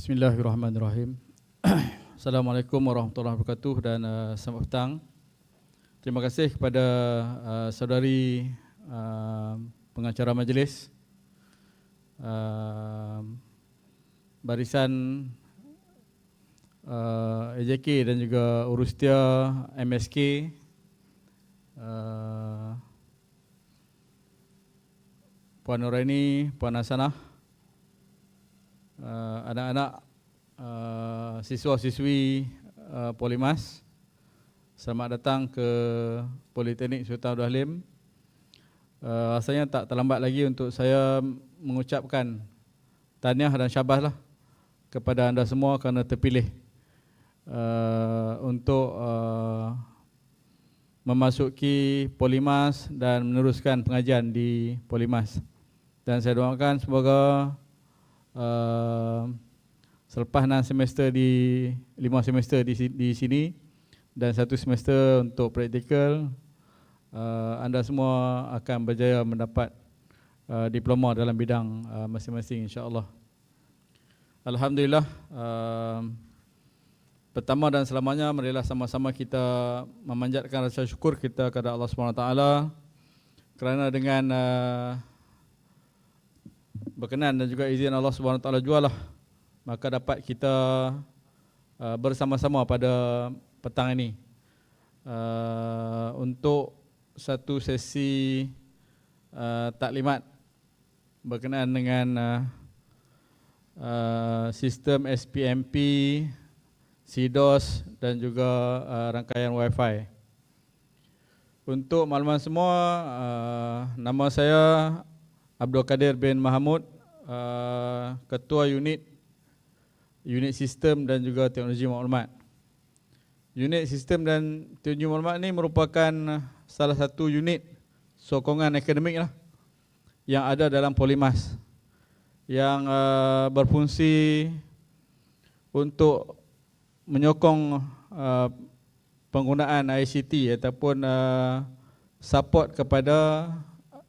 Bismillahirrahmanirrahim. Assalamualaikum warahmatullahi wabarakatuh dan selamat petang. Terima kasih kepada saudari pengacara majlis, barisan AJK dan juga Urustia MSK, Puan Nuraini, Puan Hasanah, anak-anak siswa-siswi Polimas. Selamat datang ke Politeknik Sultan Abdul Halim. Rasanya tak terlambat lagi untuk saya mengucapkan tahniah dan syabas lah kepada anda semua kerana terpilih untuk memasuki Polimas dan meneruskan pengajian di Polimas. Dan saya doakan semoga selepas 6 semester di 5 semester di sini dan 1 semester untuk praktikal, anda semua akan berjaya mendapat diploma dalam bidang masing-masing, insya-Allah. Alhamdulillah, pertama dan selamanya marilah sama-sama kita memanjatkan rasa syukur kita kepada Allah SWT kerana dengan berkenan dan juga izin Allah SWT jualah, maka dapat kita bersama-sama pada petang ini untuk satu sesi taklimat berkenaan dengan sistem SPMP, CDOS dan juga rangkaian Wi-Fi. Untuk makluman semua, nama saya Abdul Qadir bin Mahamud, Ketua Unit Sistem dan juga Teknologi Maklumat. Unit Sistem dan Teknologi Maklumat ini merupakan salah satu unit sokongan akademik lah yang ada dalam Polimas, yang berfungsi untuk menyokong penggunaan ICT ataupun support kepada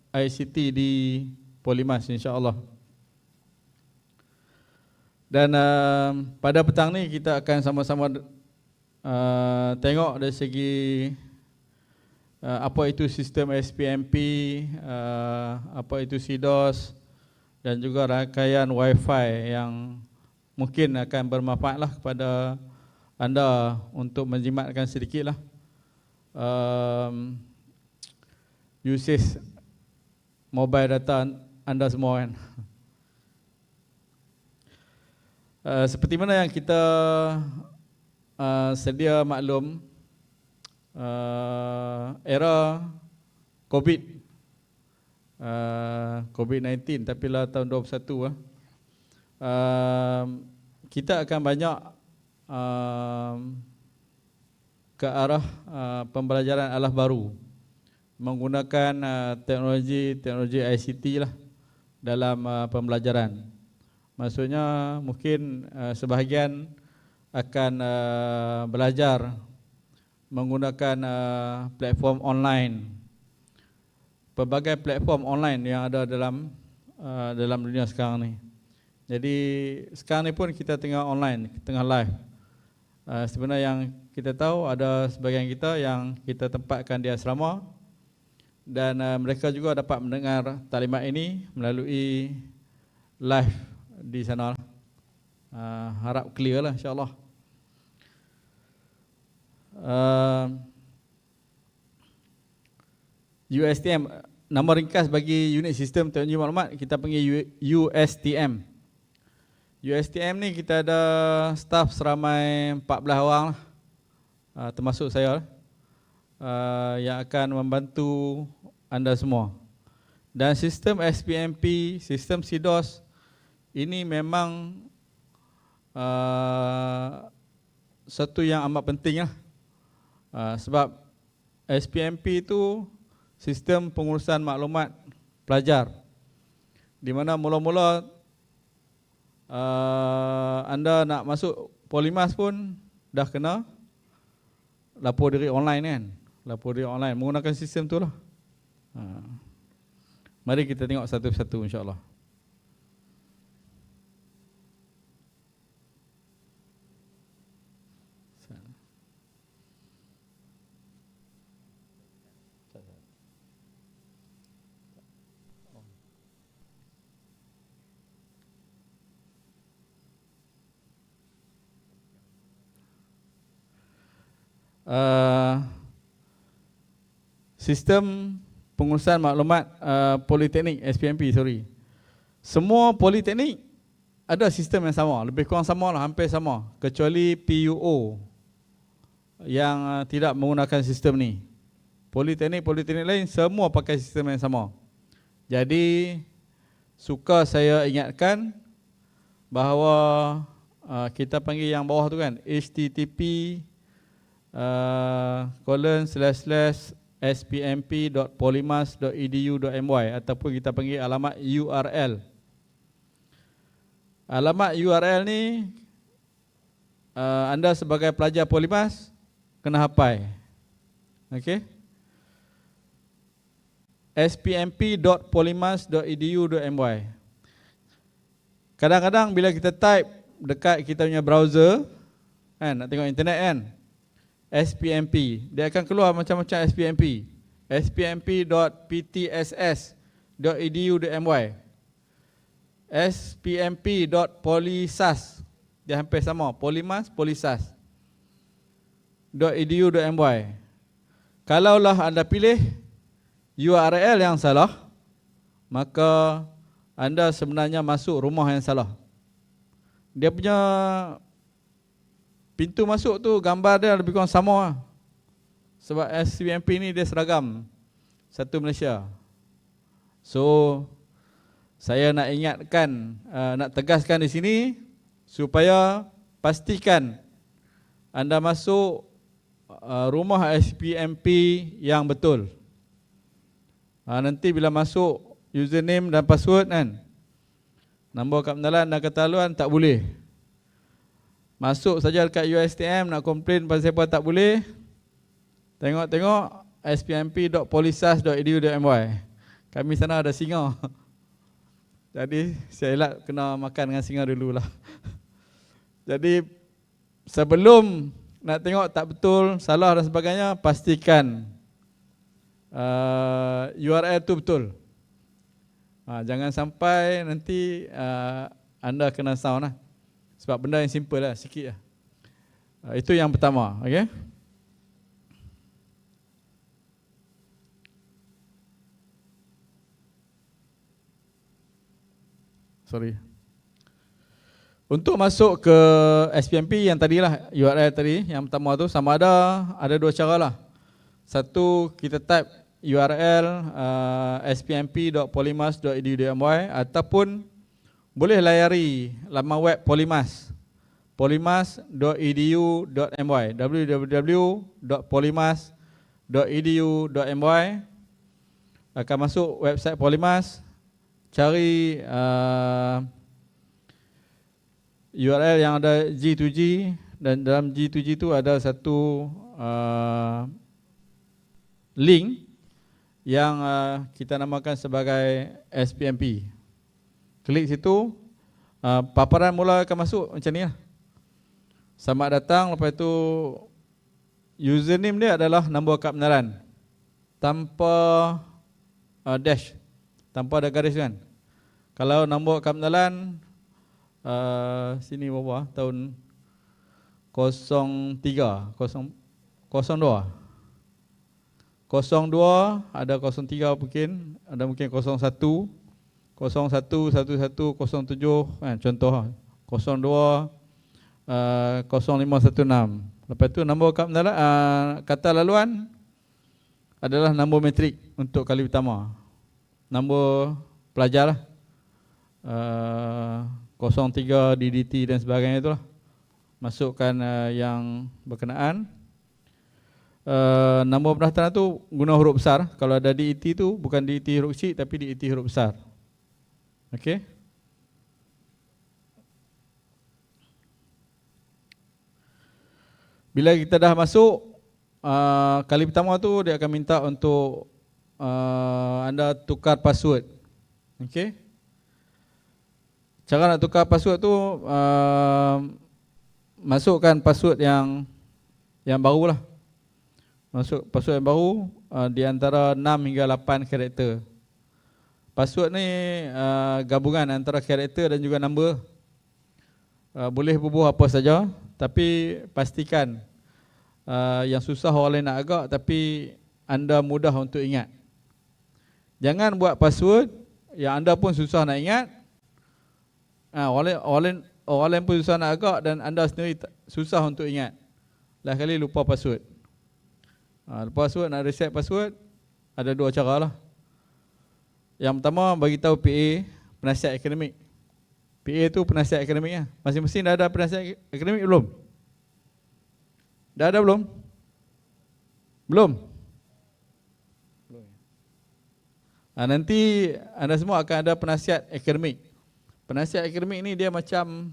ICT di Polimas, insya-Allah. Dan pada petang ni kita akan sama-sama tengok dari segi apa itu sistem SPMP, apa itu CDOS dan juga rangkaian Wi-Fi yang mungkin akan bermanfaatlah kepada anda untuk menjimatkan sedikitlah usage mobile data anda semua kan. Seperti mana yang kita sedia maklum, era COVID-19 tapi lah tahun 2021 kita akan banyak ke arah pembelajaran alah baru menggunakan teknologi ICT lah dalam pembelajaran. Maksudnya mungkin sebahagian akan belajar menggunakan platform online, pelbagai platform online yang ada dalam dunia sekarang ni. Jadi sekarang ni pun kita tengah online, tengah live. Sebenarnya yang kita tahu ada sebahagian kita yang kita tempatkan di asrama dan mereka juga dapat mendengar taklimat ini melalui live di sana. Harap clear lah, insya-Allah. USTM, nama ringkas bagi unit sistem teknologi maklumat kita panggil USTM. USTM ni kita ada staff seramai 14 orang lah, termasuk saya lah, yang akan membantu anda semua. Dan sistem SPMP, sistem CDOS ini memang satu yang amat penting lah. Sebab SPMP itu sistem pengurusan maklumat pelajar, di mana mula-mula anda nak masuk Polimas pun dah kena lapor diri online kan, lapor diri online menggunakan sistem tu lah. Mari kita tengok satu-satu, insya-Allah. sistem pengurusan maklumat politeknik, SPMP, sorry. Semua politeknik ada sistem yang sama, lebih kurang sama lah, hampir sama, kecuali PUO yang tidak menggunakan sistem ni. Politeknik lain semua pakai sistem yang sama. Jadi suka saya ingatkan bahawa kita panggil yang bawah tu kan, http://spmp.polymas.edu.my ataupun kita panggil alamat URL. Alamat URL ni anda sebagai pelajar Polymas kena hafal. Okey. spmp.polymas.edu.my. Kadang-kadang bila kita type dekat kita punya browser kan, nak tengok internet kan, SPMP, dia akan keluar macam-macam SPMP. spmp.ptss.edu.my, spmp.polysas, dia hampir sama, Polymas, Polysas .edu.my. Kalaulah anda pilih URL yang salah, maka anda sebenarnya masuk rumah yang salah. Dia punya pintu masuk tu gambar dia lebih kurang sama lah. Sebab SPMP ni dia seragam satu Malaysia. So saya nak ingatkan, nak tegaskan di sini supaya pastikan anda masuk rumah SPMP yang betul. Nanti bila masuk username dan password kan, nombor kad pengenalan dan ketahuan tak boleh. Masuk saja dekat USTM nak komplain pasal apa tak boleh. Tengok-tengok spmp.polysas.edu.my. Kami sana ada singa. Jadi saya elak kena makan dengan singa dululah. Jadi sebelum nak tengok tak betul, salah dan sebagainya, pastikan URL tu betul. Jangan sampai nanti anda kena sound lah. Sebab benda yang simple lah, sikit lah. Itu yang pertama, okay? Sorry. Untuk masuk ke SPMP yang tadilah, URL tadi, yang pertama tu sama ada dua cara lah. Satu, kita type URL spmp.polymas.edu.my ataupun boleh layari laman web Polymas, polymas.edu.my, www.polymas.edu.my. Akan masuk website Polymas, cari URL yang ada G2G, dan dalam G2G tu ada satu link yang kita namakan sebagai SPMP. Klik situ, paparan mula akan masuk macam ni lah. Selamat datang, lepas itu username dia adalah nombor kad pengenalan tanpa dash, tanpa ada garis kan. Kalau nombor kad pengenalan sini bawah tahun 03, 02, ada 03 mungkin, ada mungkin 01, 11, 07 kan, contoh 02, 0516. Lepas tu nombor kad pengenalan, kata laluan adalah nombor metrik untuk kali pertama. Nombor pelajar lah, 03 DDT dan sebagainya itulah. Masukkan yang berkenaan. Nombor pendaftaran tu guna huruf besar. Kalau ada DET tu bukan DET huruf kecil tapi DET huruf besar. Okey. Bila kita dah masuk kali pertama tu, dia akan minta untuk anda tukar password. Okey. Cara nak tukar password tu, masukkan password yang baru lah. Masuk password yang baru di antara 6 hingga 8 karakter. Password ni gabungan antara karakter dan juga number. Boleh bubuh apa saja, tapi pastikan yang susah orang lain nak agak tapi anda mudah untuk ingat. Jangan buat password yang anda pun susah nak ingat. Orang lain pun susah nak agak dan anda sendiri susah untuk ingat. Lain kali lupa password. Lupa password, nak reset password, ada dua cara lah. Yang pertama, bagi tahu PA, penasihat akademik. PA tu penasihat akademik lah. Masing-masing dah ada penasihat akademik belum? Dah ada belum? Belum? Nanti anda semua akan ada penasihat akademik. Penasihat akademik ni dia macam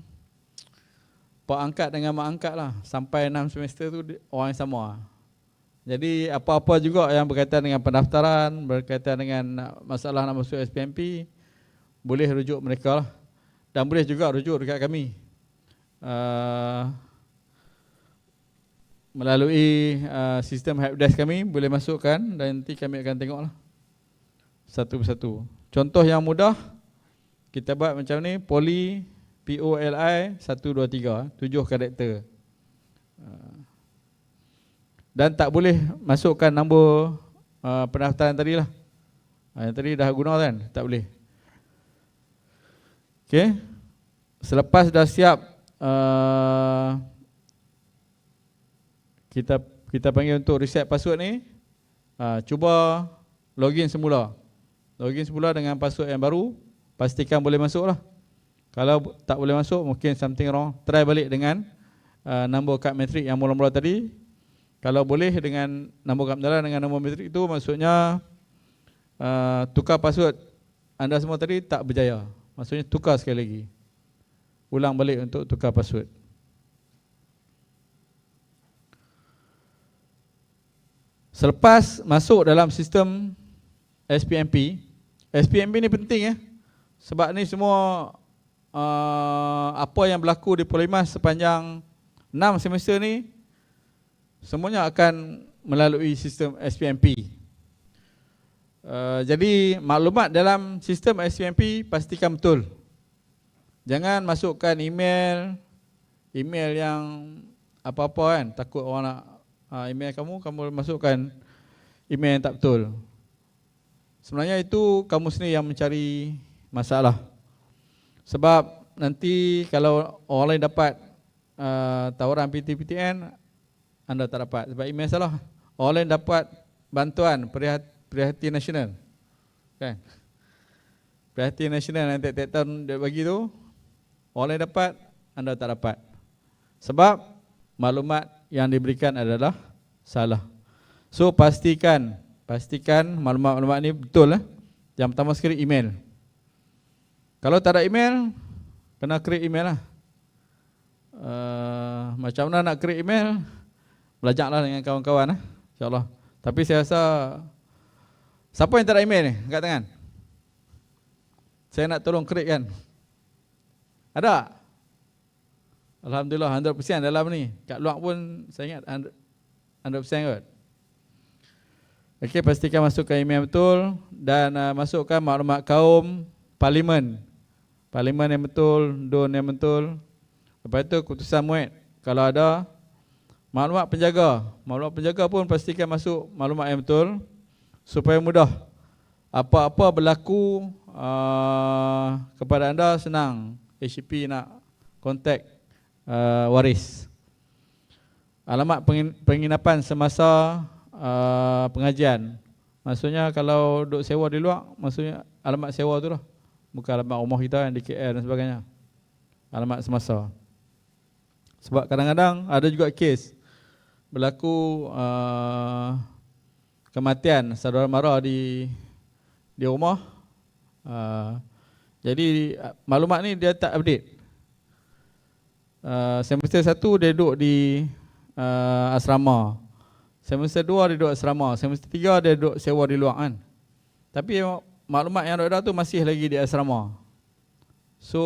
pak angkat dengan mak angkat lah. Sampai 6 semester tu orang yang sama. Jadi apa-apa juga yang berkaitan dengan pendaftaran, berkaitan dengan masalah nak masuk SPMP, boleh rujuk mereka lah. Dan boleh juga rujuk dekat kami. Melalui sistem helpdesk kami boleh masukkan dan nanti kami akan tengok lah satu persatu. Contoh yang mudah, kita buat macam ni, Poli POLI 1, 2, 3, 7 karakter. Dan tak boleh masukkan nombor pendaftaran tadi lah. Yang tadi dah guna kan? Tak boleh. Okay. Selepas dah siap, kita panggil untuk reset password ni, cuba login semula. Login semula dengan password yang baru, pastikan boleh masuk lah. Kalau tak boleh masuk, mungkin something wrong. Try balik dengan nombor kad metrik yang mula-mula tadi. Kalau boleh dengan nombor kad pengenalan dengan nombor metrik itu, maksudnya tukar password anda semua tadi tak berjaya. Maksudnya tukar sekali lagi. Ulang balik untuk tukar password. Selepas masuk dalam sistem SPMP, SPMP ni penting ya. Sebab ni semua apa yang berlaku di Polimas sepanjang 6 semester ni semuanya akan melalui sistem SPMP. Jadi maklumat dalam sistem SPMP pastikan betul. Jangan masukkan email yang apa-apa kan. Takut orang nak email kamu masukkan email yang tak betul. Sebenarnya itu kamu sendiri yang mencari masalah. Sebab nanti kalau orang lain dapat tawaran PT-PTN, anda tak dapat sebab email salah. Orang lain dapat bantuan Perhatian Nasional, kan? Perhatian Nasional yang tiap-tiap tahun dia bagi tu, orang lain dapat, anda tak dapat. Sebab maklumat yang diberikan adalah salah. So pastikan maklumat-maklumat ni betul lah. Yang pertama sekali email. Kalau tak ada email, kena create email lah. Macam mana nak create email? Belajarlah dengan kawan-kawan lah, insyaAllah. Tapi saya rasa, siapa yang tak ada email ni? Angkat tangan. Saya nak tolong create kan. Ada? Alhamdulillah 100% dalam ni. Kat luar pun saya ingat 100% kot. Okey, pastikan masukkan email betul dan masukkan maklumat kaum, parlimen yang betul, DUN yang betul. Lepas itu keputusan muid. Kalau ada maklumat penjaga pun pastikan masuk maklumat yang betul supaya mudah. Apa-apa berlaku kepada anda senang. HCP nak kontak waris. Alamat penginapan semasa pengajian. Maksudnya kalau duduk sewa di luar, maksudnya alamat sewa tu lah. Bukan alamat rumah kita yang di KL dan sebagainya. Alamat semasa. Sebab kadang-kadang ada juga kes berlaku kematian saudara mara di rumah. Jadi maklumat ni dia tak update. Semester 1 dia duduk di asrama. Semester 2 dia duduk asrama. Semester 3 dia duduk sewa di luar kan. Tapi maklumat yang ada tu masih lagi di asrama. So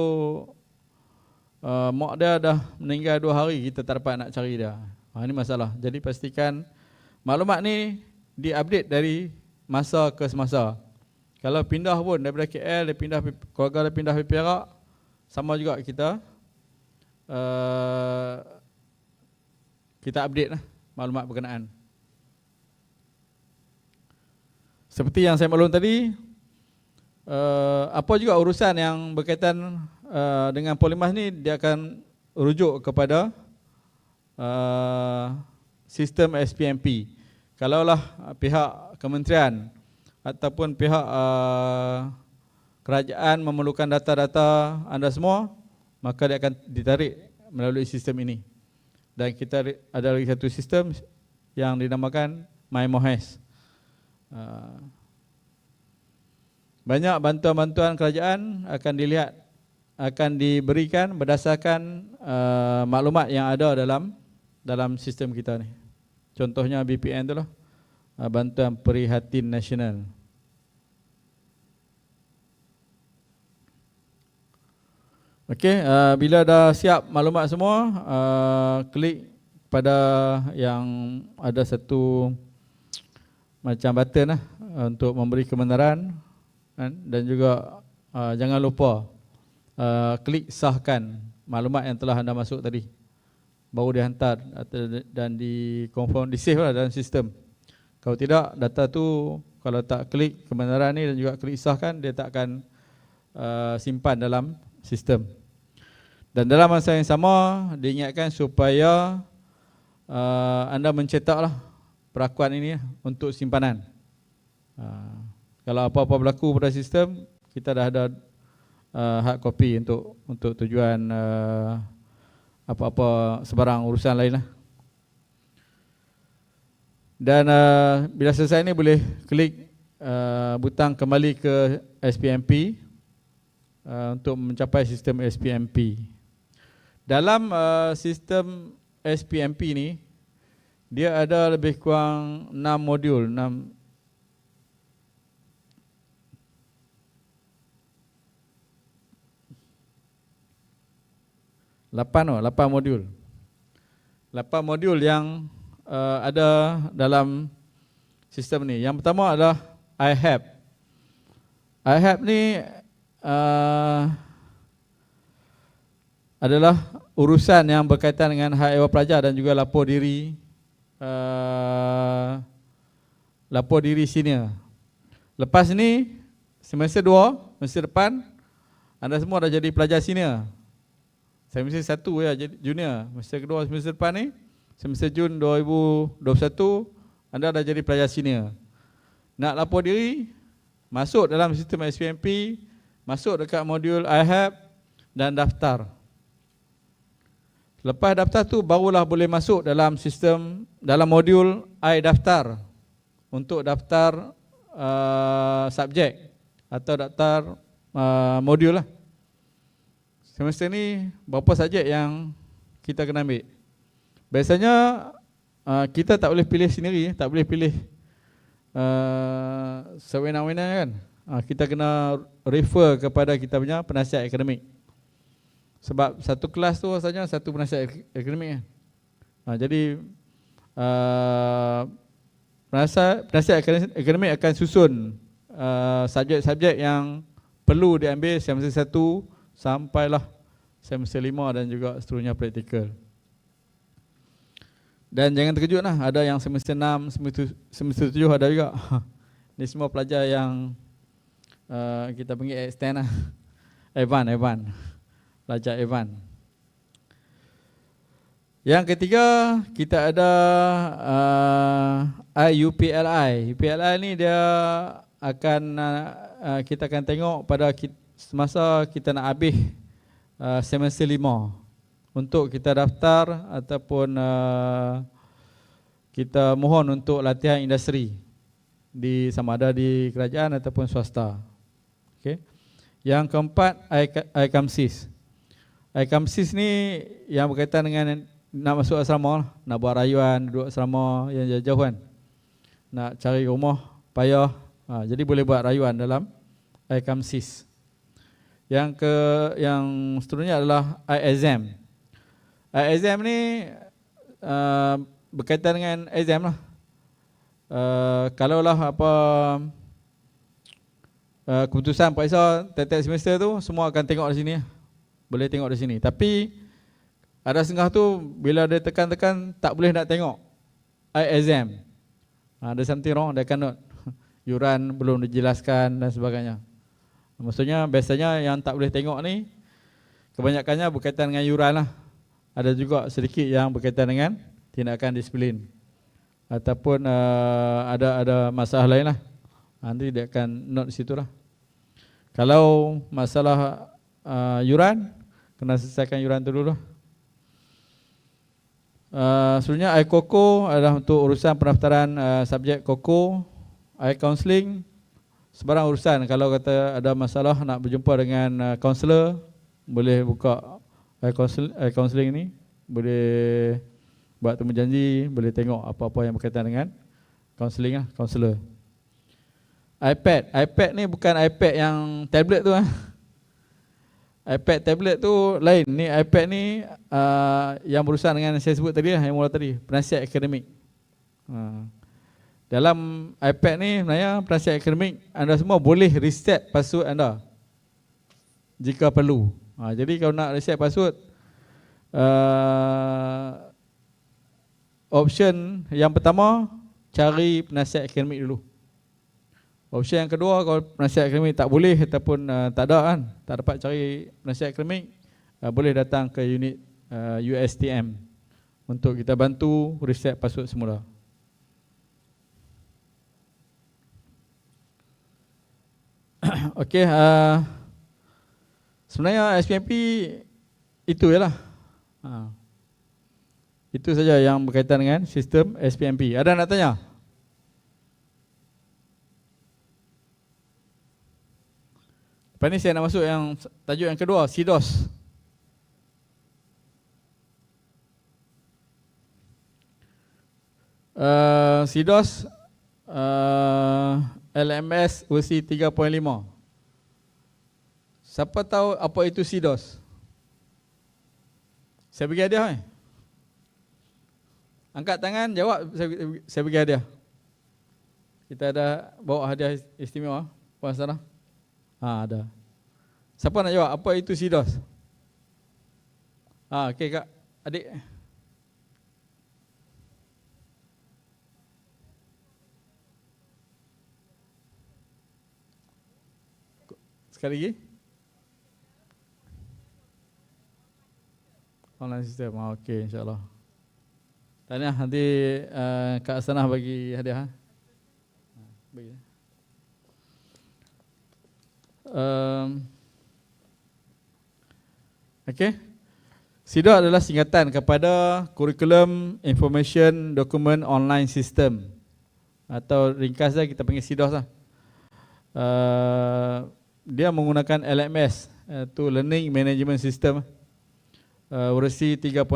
mak dia dah meninggal 2 hari, kita tak dapat nak cari dia. Ini masalah. Jadi pastikan maklumat ni diupdate dari masa ke semasa. Kalau pindah pun daripada KL, dia pindah, keluarga dia pindah ke Perak, sama juga kita update lah. maklumat berkenaan. Seperti yang saya maklum tadi, apa juga urusan yang berkaitan dengan Polymath ni, dia akan rujuk kepada sistem SPMP. Kalaulah pihak kementerian ataupun pihak kerajaan memerlukan data-data anda semua, maka dia akan ditarik melalui sistem ini. Dan kita ada lagi satu sistem yang dinamakan MyMoHES. Banyak bantuan-bantuan kerajaan akan diberikan berdasarkan maklumat yang ada dalam sistem kita ni. Contohnya BPN tu lah, Bantuan Prihatin Nasional. Okey, bila dah siap maklumat semua, klik pada yang ada satu macam button lah untuk memberi kebenaran, kan? Dan juga jangan lupa klik sahkan maklumat yang telah anda masuk tadi, baru dihantar dan di-confirm, di-save lah dalam sistem. Kalau tidak, data tu kalau tak klik kebenaran ni dan juga klik sahkan, dia tak akan simpan dalam sistem. Dan dalam masa yang sama, diingatkan supaya anda mencetaklah perakuan ini untuk simpanan. Kalau apa-apa berlaku pada sistem, kita dah ada hard copy untuk tujuan apa-apa sebarang urusan lain lah. Dan bila selesai ni boleh klik butang kembali ke SPMP untuk mencapai sistem SPMP. Dalam sistem SPMP ni, dia ada lebih kurang 6 modul, 8 modul. 8 modul yang ada dalam sistem ni. Yang pertama adalah IHAP. IHAP ni adalah urusan yang berkaitan dengan hak ehwal pelajar dan juga lapor diri senior. Lepas ni semester 2, semester depan anda semua dah jadi pelajar senior. Semester 1 ya jadi junior. Semester kedua, semester depan ni, semester Jun 2021 anda dah jadi pelajar senior. Nak lapor diri, masuk dalam sistem SPMP, masuk dekat modul IHAP dan daftar. Lepas daftar tu barulah boleh masuk dalam sistem, dalam modul iDaftar untuk daftar subjek atau daftar modul lah. Semester ni berapa subjek yang kita kena ambil? Biasanya kita tak boleh pilih sendiri, tak boleh pilih sewenang-wenang kan. Kita kena refer kepada kita punya penasihat akademik. Sebab satu kelas tu asalnya satu penasihat akademik kan. Jadi penasihat akademik akan susun subjek-subjek yang perlu diambil semester 1 sampailah semester 5 dan juga seterusnya praktikal. Dan jangan terkejut lah, ada yang semester 6, semester 7 ada juga. Ini semua pelajar yang kita panggil extend lah. Evan. Pelajar Evan. Yang ketiga, kita ada UPLI. UPLI ni dia akan kita akan tengok pada semasa kita nak habis semester 5 untuk kita daftar ataupun kita mohon untuk latihan industri di sama ada di kerajaan ataupun swasta. Okey. Yang keempat, ICAMSIS. ICAMSIS ni yang berkaitan dengan nak masuk asrama, nak buat rayuan, duduk asrama yang jauh kan. Nak cari rumah payah, jadi boleh buat rayuan dalam ICAMSIS. Yang seterusnya adalah iExam. iExam ni berkaitan dengan exam lah. Kalaulah apa keputusan periksa tiap-tiap semester tu semua akan tengok di sini. Boleh tengok di sini. Tapi ada setengah tu bila dia tekan-tekan tak boleh nak tengok. exam. Ada something wrong, they cannot. Yuran belum dijelaskan dan sebagainya. Maksudnya biasanya yang tak boleh tengok ni kebanyakannya berkaitan dengan yuran lah. Ada juga sedikit yang berkaitan dengan tindakan disiplin ataupun ada masalah lain lah. Nanti dia akan note di situ lah. Kalau masalah yuran, kena selesaikan yuran tu dulu lah. Sebenarnya iKoko adalah untuk urusan pendaftaran subjek Koko, iCounselling, sebarang urusan. Kalau kata ada masalah nak berjumpa dengan kaunselor, boleh buka iCounselling ni, boleh buat temu janji, boleh tengok apa-apa yang berkaitan dengan kaunselling lah, kaunselor. iPad ni bukan iPad yang tablet tu iPad tablet tu lain. Ni iPad ni yang berurusan dengan saya sebut tadi lah, yang mula tadi, penasihat akademik. Dalam iPad ni sebenarnya penasihat akademik, anda semua boleh reset password anda jika perlu. Jadi kalau nak reset password, option yang pertama, cari penasihat akademik dulu. Option yang kedua, kalau penasihat akademik tak boleh ataupun tak ada kan, tak dapat cari penasihat akademik, boleh datang ke unit USTM untuk kita bantu reset password semula. Okey, sebenarnya SPMP itu jelah. Itu saja yang berkaitan dengan sistem SPMP. Ada nak tanya? Lepas ni saya nak masuk yang tajuk yang kedua, SIDOS. SIDOS LMS versi 3.5. Siapa tahu apa itu SIDOS? Saya bagi hadiah. Angkat tangan, jawab, saya bagi hadiah. Kita ada bawa hadiah istimewa, Puan Sarah. Ada. Siapa nak jawab apa itu SIDOS? Okey Kak, adik. Sekali lagi. Online system. Okey, insya-Allah. Tahniah, nanti Kak Sanah bagi hadiah. Bagi. Okey. SIDOS adalah singkatan kepada Curriculum Information Document Online System, atau ringkasnya kita panggil SIDOS lah. Dia menggunakan LMS, itu Learning Management System, versi 3.5,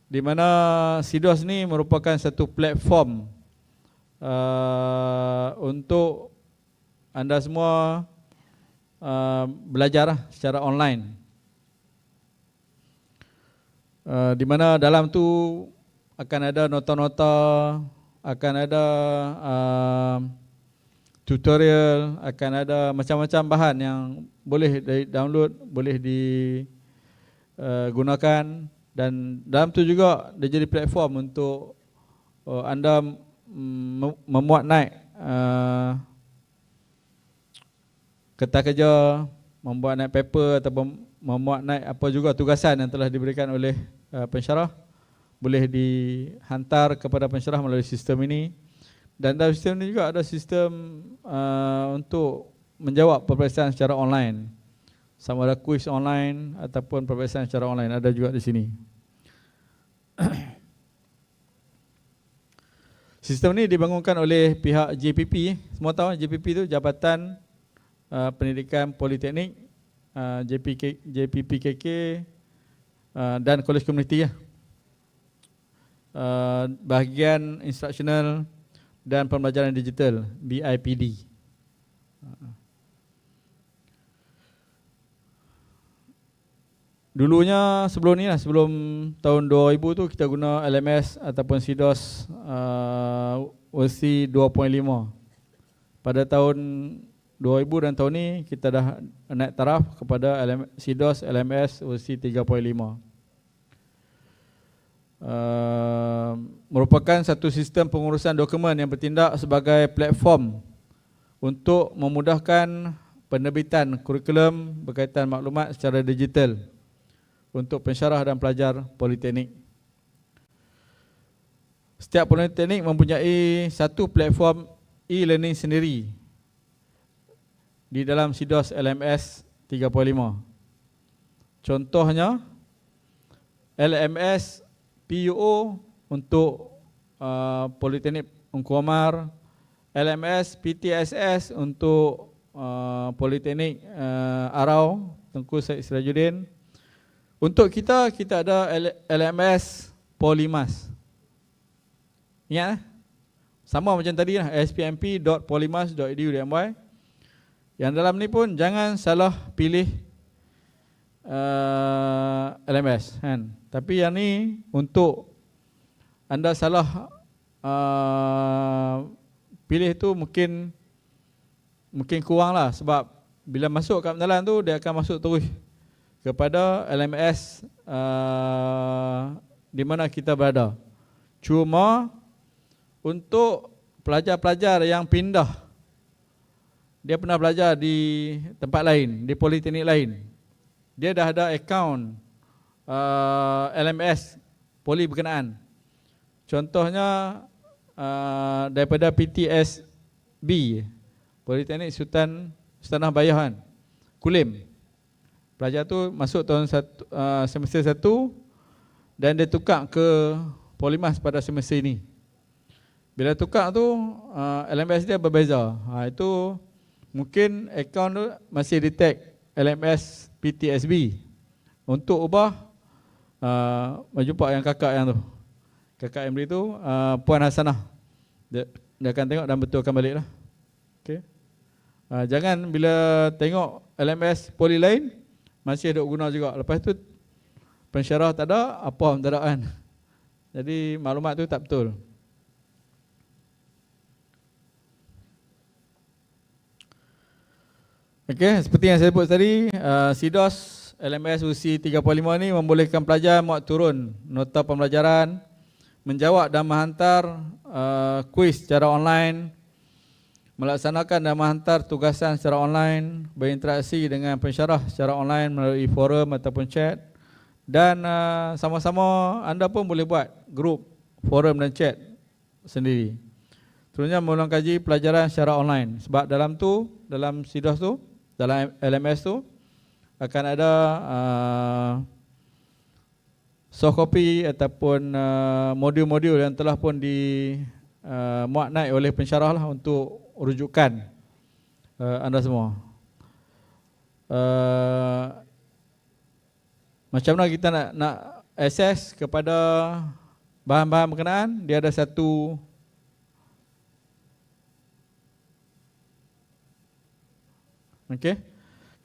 di mana SIDOS ni merupakan satu platform untuk anda semua belajar secara online, di mana dalam tu akan ada nota-nota, akan ada tutorial, akan ada macam-macam bahan yang boleh download, boleh digunakan, dan dalam tu juga dia jadi platform untuk anda memuat naik kertas kerja, membuat naik paper ataupun memuat naik apa juga tugasan yang telah diberikan oleh pensyarah, boleh dihantar kepada pensyarah melalui sistem ini. Dan dalam sistem ini juga ada sistem untuk menjawab peperiksaan secara online, sama ada kuis online ataupun peperiksaan secara online, ada juga di sini. Sistem ini dibangunkan oleh pihak JPP. Semua tahu JPP itu Jabatan Pendidikan Politeknik, JPPKK dan Kolej Komuniti ya. Bahagian instruksional dan pembelajaran digital, BIPD. Dulunya sebelum ni lah, sebelum tahun 2000 tu kita guna LMS ataupun SIDOS versi 2.5. Pada tahun 2000 dan tahun ni kita dah naik taraf kepada SIDOS LMS versi 3.5. merupakan satu sistem pengurusan dokumen yang bertindak sebagai platform untuk memudahkan penerbitan kurikulum berkaitan maklumat secara digital untuk pensyarah dan pelajar politeknik. Setiap politeknik mempunyai satu platform e-learning sendiri di dalam SIDOS LMS 3.5. Contohnya LMS PUO untuk Politeknik Engku Omar, LMS PTSS untuk Politeknik Arau Tengku Syed Sirajuddin. Untuk kita ada LMS Polimas. Ingat sama macam tadi lah, spmp.polimas.edu.my. Yang dalam ni pun jangan salah pilih LMS kan. Tapi yang ni untuk anda salah pilih tu mungkin kurang lah, sebab bila masuk kat pengenalan tu dia akan masuk terus kepada LMS di mana kita berada. Cuma untuk pelajar-pelajar yang pindah, dia pernah belajar di tempat lain, di politeknik lain, dia dah ada akaun LMS poli berkenaan. Contohnya daripada PTSB, Politeknik Sultanah Bayahan, Kulim. Pelajar tu masuk tahun semester 1 dan dia tukar ke Polimas pada semester ini. Bila tukar tu LMS dia berbeza. Itu mungkin akaun tu masih detect LMS PTSB. Untuk ubah jumpa yang kakak yang tu. Kakak yang beri tu Puan Hasanah. Dia akan tengok dan betulkan balik lah. Okay. Jangan bila tengok LMS poli lain masih ada guna juga. Lepas tu pensyarah tak ada, apa pun tak ada kan. Jadi maklumat tu tak betul. Okey, seperti yang saya sebut tadi, SIDOS LMS usi 3.5 ni membolehkan pelajar muat turun nota pembelajaran, menjawab dan menghantar kuis secara online, melaksanakan dan menghantar tugasan secara online, berinteraksi dengan pensyarah secara online melalui forum ataupun chat, dan sama-sama anda pun boleh buat grup, forum dan chat sendiri. Terunya mengulang kaji pelajaran secara online, sebab dalam SIDOS tu, dalam LMS tu akan ada soft copy ataupun modul-modul yang telah pun muat naik oleh pensyarah lah untuk rujukan anda semua. Macam mana kita nak akses kepada bahan-bahan berkenaan, dia ada satu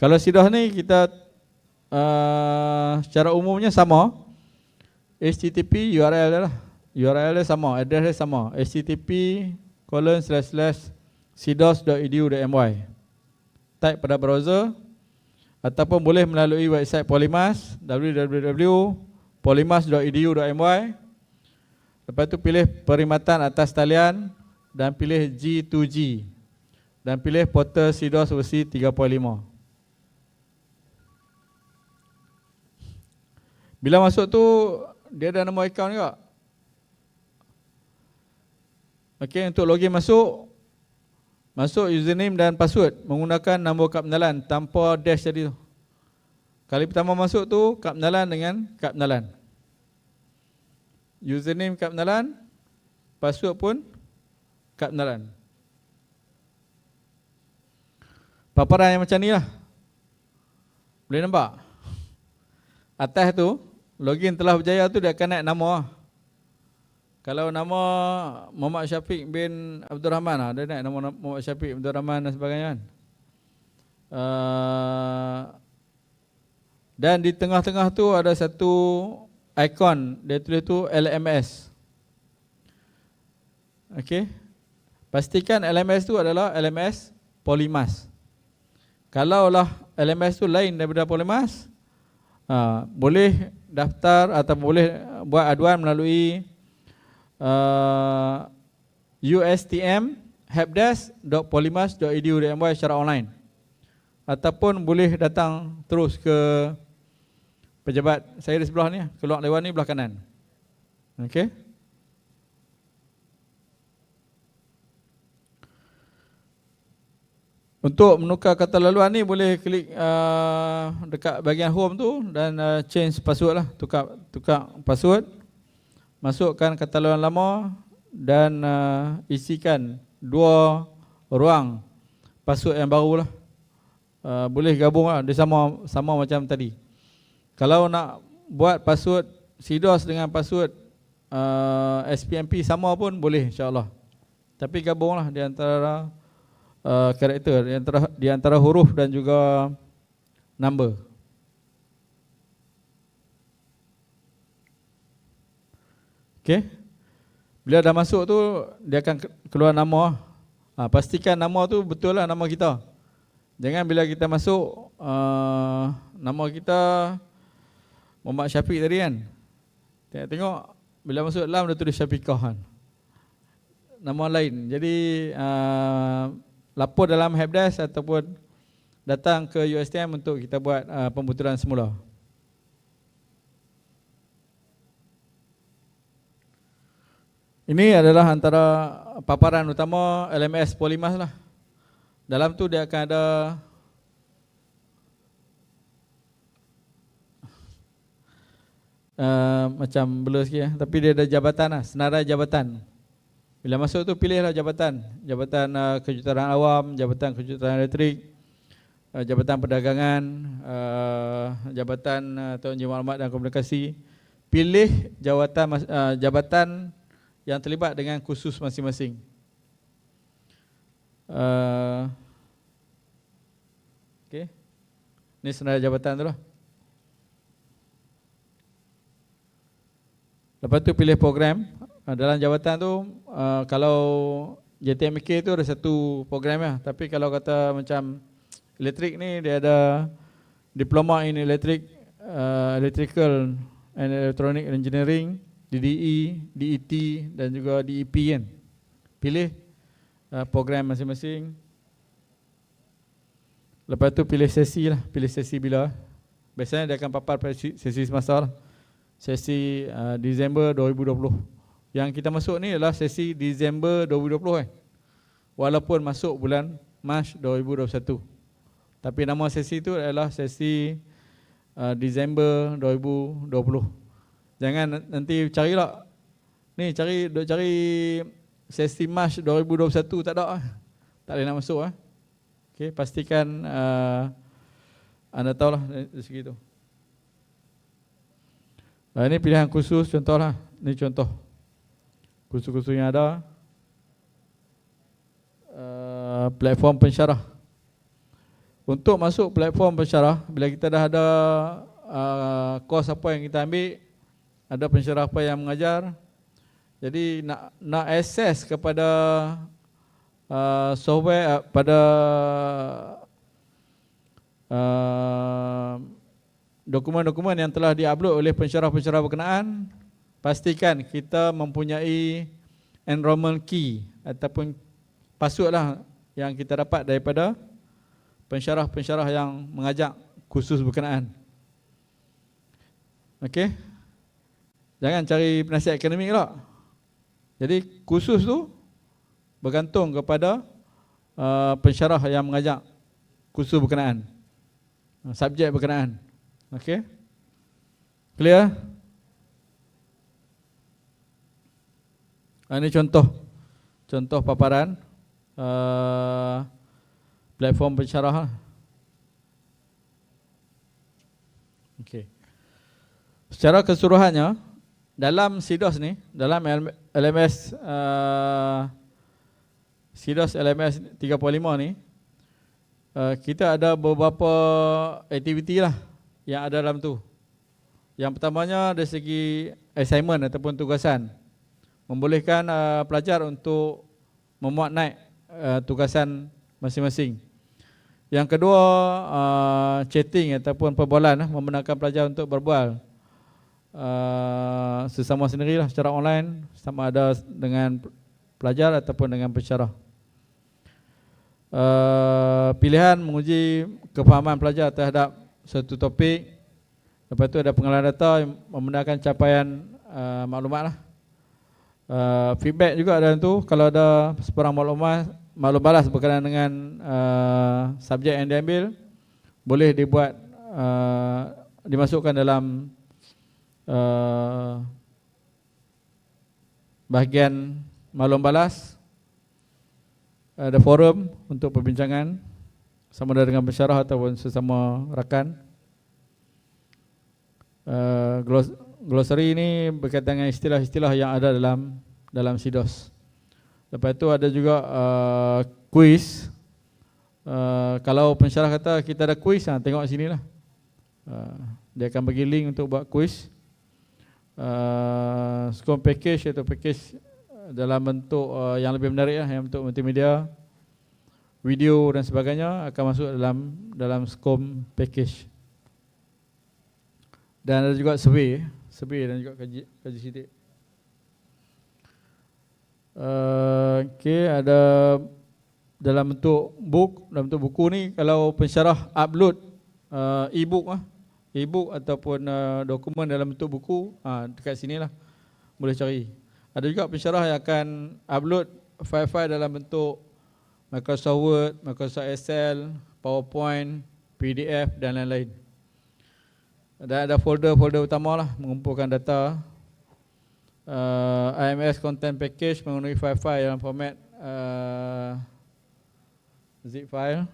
kalau SIDOS ni kita secara umumnya sama, HTTP URL dia lah. URL dia sama, address dia sama, http://sidos.edu.my. Type pada browser ataupun boleh melalui website Polimas, www.polimas.edu.my. Lepas tu pilih perkhidmatan atas talian dan pilih G2G dan pilih portal SIDOS versi 3.5. Bila masuk tu dia ada nombor akaun juga. Okey, untuk login masuk username dan password menggunakan nombor kad pengenalan tanpa dash tadi tu. Kali pertama masuk tu kad pengenalan dengan kad pengenalan. Username kad pengenalan, password pun kad pengenalan. Paparan yang macam ni lah. Boleh nampak? Atas tu login telah berjaya tu dia akan naik nama. Kalau nama Muhammad Syafiq bin Abdul Rahman lah, dia naik nama Muhammad Syafiq bin Abdul Rahman dan sebagainya kan. Dan di tengah-tengah tu ada satu ikon, dia tulis tu LMS. Okey. Pastikan LMS tu adalah LMS Polimas. Kalaulah LMS tu lain daripada Polimas, Boleh daftar atau boleh buat aduan melalui ustm.helpdesk.polymas.edu.my secara online, ataupun boleh datang terus ke pejabat saya di sebelah ni, keluar lewat ni belah kanan. Okey. Untuk menukar kata laluan ni boleh klik dekat bahagian home tu dan change password lah, tukar password, masukkan kata laluan lama dan isikan 2 ruang password yang baru lah. Boleh gabung lah, dia sama macam tadi. Kalau nak buat password CDOS dengan password SPMP sama pun boleh, insyaAllah. Tapi gabunglah di antara karakter, di antara huruf dan juga number. Okey. Bila dah masuk tu dia akan keluar nama. Pastikan nama tu betul lah nama kita. Jangan bila kita masuk nama kita Muhammad Syafiq tadi kan, tengok bila masuk dalam dia tulis Syafiqah kan, nama lain. Jadi lapor dalam helpdesk ataupun datang ke USTM untuk kita buat pembetulan semula. Ini adalah antara paparan utama LMS Polymas lah. Dalam tu dia akan ada macam blur sikit ya, tapi dia ada jabatan lah, senarai jabatan. Bila masuk tu pilihlah jabatan kejuruteraan awam, jabatan kejuruteraan elektrik, jabatan perdagangan, jabatan teknologi maklumat dan komunikasi. Pilih jabatan yang terlibat dengan kursus masing-masing. Okey. Ini senarai jabatan tu lah. Lepas tu pilih program. Dalam jabatan tu kalau JTMK tu ada satu program lah. Tapi kalau kata macam elektrik ni dia ada Diploma in Electrical and Electronic Engineering, DDE, DET dan juga DEP kan. Pilih program masing-masing. Lepas tu pilih sesi lah, pilih sesi bila. Biasanya dia akan papar pada sesi semasa lah. Sesi Disember 2020. Yang kita masuk ni adalah sesi Disember 2020 walaupun masuk bulan Mac 2021. Tapi nama sesi tu adalah sesi Disember 2020. Jangan nanti carilah. Ni cari sesi Mac 2021 tak ada. Tak boleh nak masuk . Okey, pastikan anda tahulah dari segi tu. Ini pilihan khusus contohlah. Ini contoh kursus-kursus yang ada. Platform pensyarah. Untuk masuk platform pensyarah, bila kita dah ada kos apa yang kita ambil, ada pensyarah apa yang mengajar, jadi nak akses kepada software pada dokumen-dokumen yang telah diupload oleh pensyarah-pensyarah berkenaan, pastikan kita mempunyai enrollment key ataupun password lah yang kita dapat daripada pensyarah-pensyarah yang mengajak kursus berkenaan. Okey. Jangan cari penasihat akademik lah. Jadi kursus tu bergantung kepada pensyarah yang mengajak kursus berkenaan, subjek berkenaan. Okey. Clear? Ini contoh paparan platform pensyarah. Okey. Secara keseluruhannya dalam CDOS ni, dalam LMS CDOS LMS 3.5 ni, kita ada beberapa aktiviti lah yang ada dalam tu. Yang pertamanya dari segi assignment ataupun tugasan, membolehkan pelajar untuk memuat naik tugasan masing-masing. Yang kedua, chatting ataupun perbualan, membenarkan pelajar untuk berbual sesama sendirilah secara online, sama ada dengan pelajar ataupun dengan pensyarah. Pilihan menguji kefahaman pelajar terhadap satu topik. Lepas tu ada pengolahan data yang membenarkan capaian maklumat lah. Feedback juga dalam tu, kalau ada sebarang maklum balas berkenaan dengan subjek yang diambil, boleh dibuat dimasukkan dalam bahagian maklum balas. Ada forum untuk perbincangan sama ada dengan pensyarah ataupun sesama rakan. Glossary ini berkaitan dengan istilah-istilah yang ada dalam SIDOS. Lepas itu ada juga kuis. Kalau pensyarah kata kita ada kuis, tengok sini lah. Dia akan bagi link untuk buat kuis. Score package atau package dalam bentuk yang lebih menarik lah, yang bentuk multimedia, video dan sebagainya akan masuk dalam SCORM package. Dan ada juga survey dan juga kaji sidik. Ada dalam bentuk buku ni, kalau pensyarah upload e-book ataupun dokumen dalam bentuk buku, dekat sini lah boleh cari. Ada juga pensyarah yang akan upload file-file dalam bentuk Microsoft Word, Microsoft Excel, PowerPoint, PDF dan lain-lain. Dan ada folder-folder utama lah, mengumpulkan data. IMS Content Package menggunakan file-file dalam format zip file.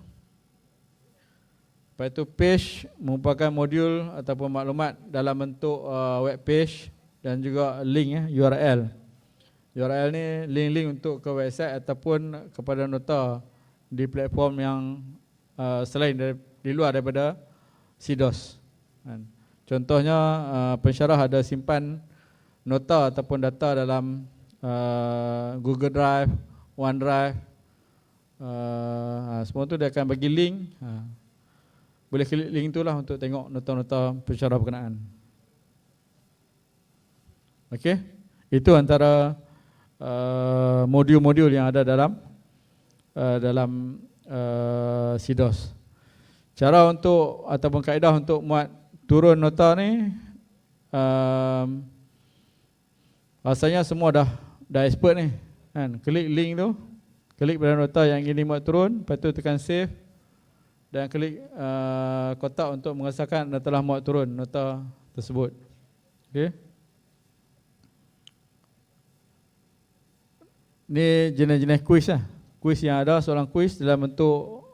Lepas itu page merupakan modul ataupun maklumat dalam bentuk web page dan juga link URL. URL ni link-link untuk ke website ataupun kepada nota di platform yang selain di luar daripada SIDOS. Contohnya pensyarah ada simpan nota ataupun data dalam Google Drive, OneDrive, semua tu dia akan bagi link. Boleh klik link tu lah untuk tengok nota-nota pensyarah berkenaan. Okey, itu antara modul-modul yang ada dalam SIDOS. Cara untuk ataupun kaedah untuk muat turun nota ni, rasanya semua dah expert ni kan. Klik link tu, klik pada nota yang ingin dimuat turun, lepas tu tekan save dan klik kotak untuk mengesahkan anda telah muat turun nota tersebut. Okey. Ni jenis-jenis kuis lah. Kuis yang ada, soalan kuis dalam bentuk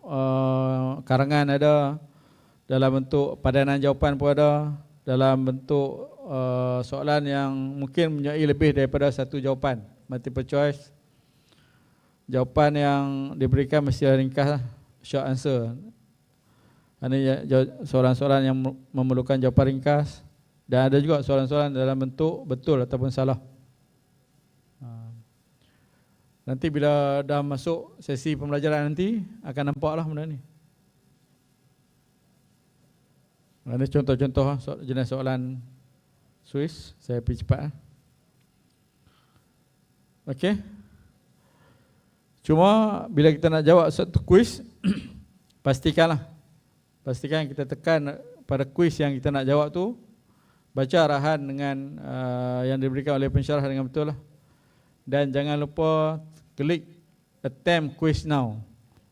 karangan ada, dalam bentuk padanan jawapan pun ada, dalam bentuk soalan yang mungkin mempunyai lebih daripada satu jawapan, multiple choice. Jawapan yang diberikan mesti ringkas lah, short answer. Ini soalan-soalan yang memerlukan jawapan ringkas. Dan ada juga soalan-soalan dalam bentuk betul ataupun salah. Nanti bila dah masuk sesi pembelajaran nanti akan nampaklah benda ni. Ada contoh-contoh jenis soalan Swiss. Saya pergi cepat. Okey. Cuma bila kita nak jawab satu kuis, pastikan kita tekan pada kuis yang kita nak jawab tu, baca arahan dengan yang diberikan oleh pensyarah dengan betul lah. Dan jangan lupa klik attempt quiz now.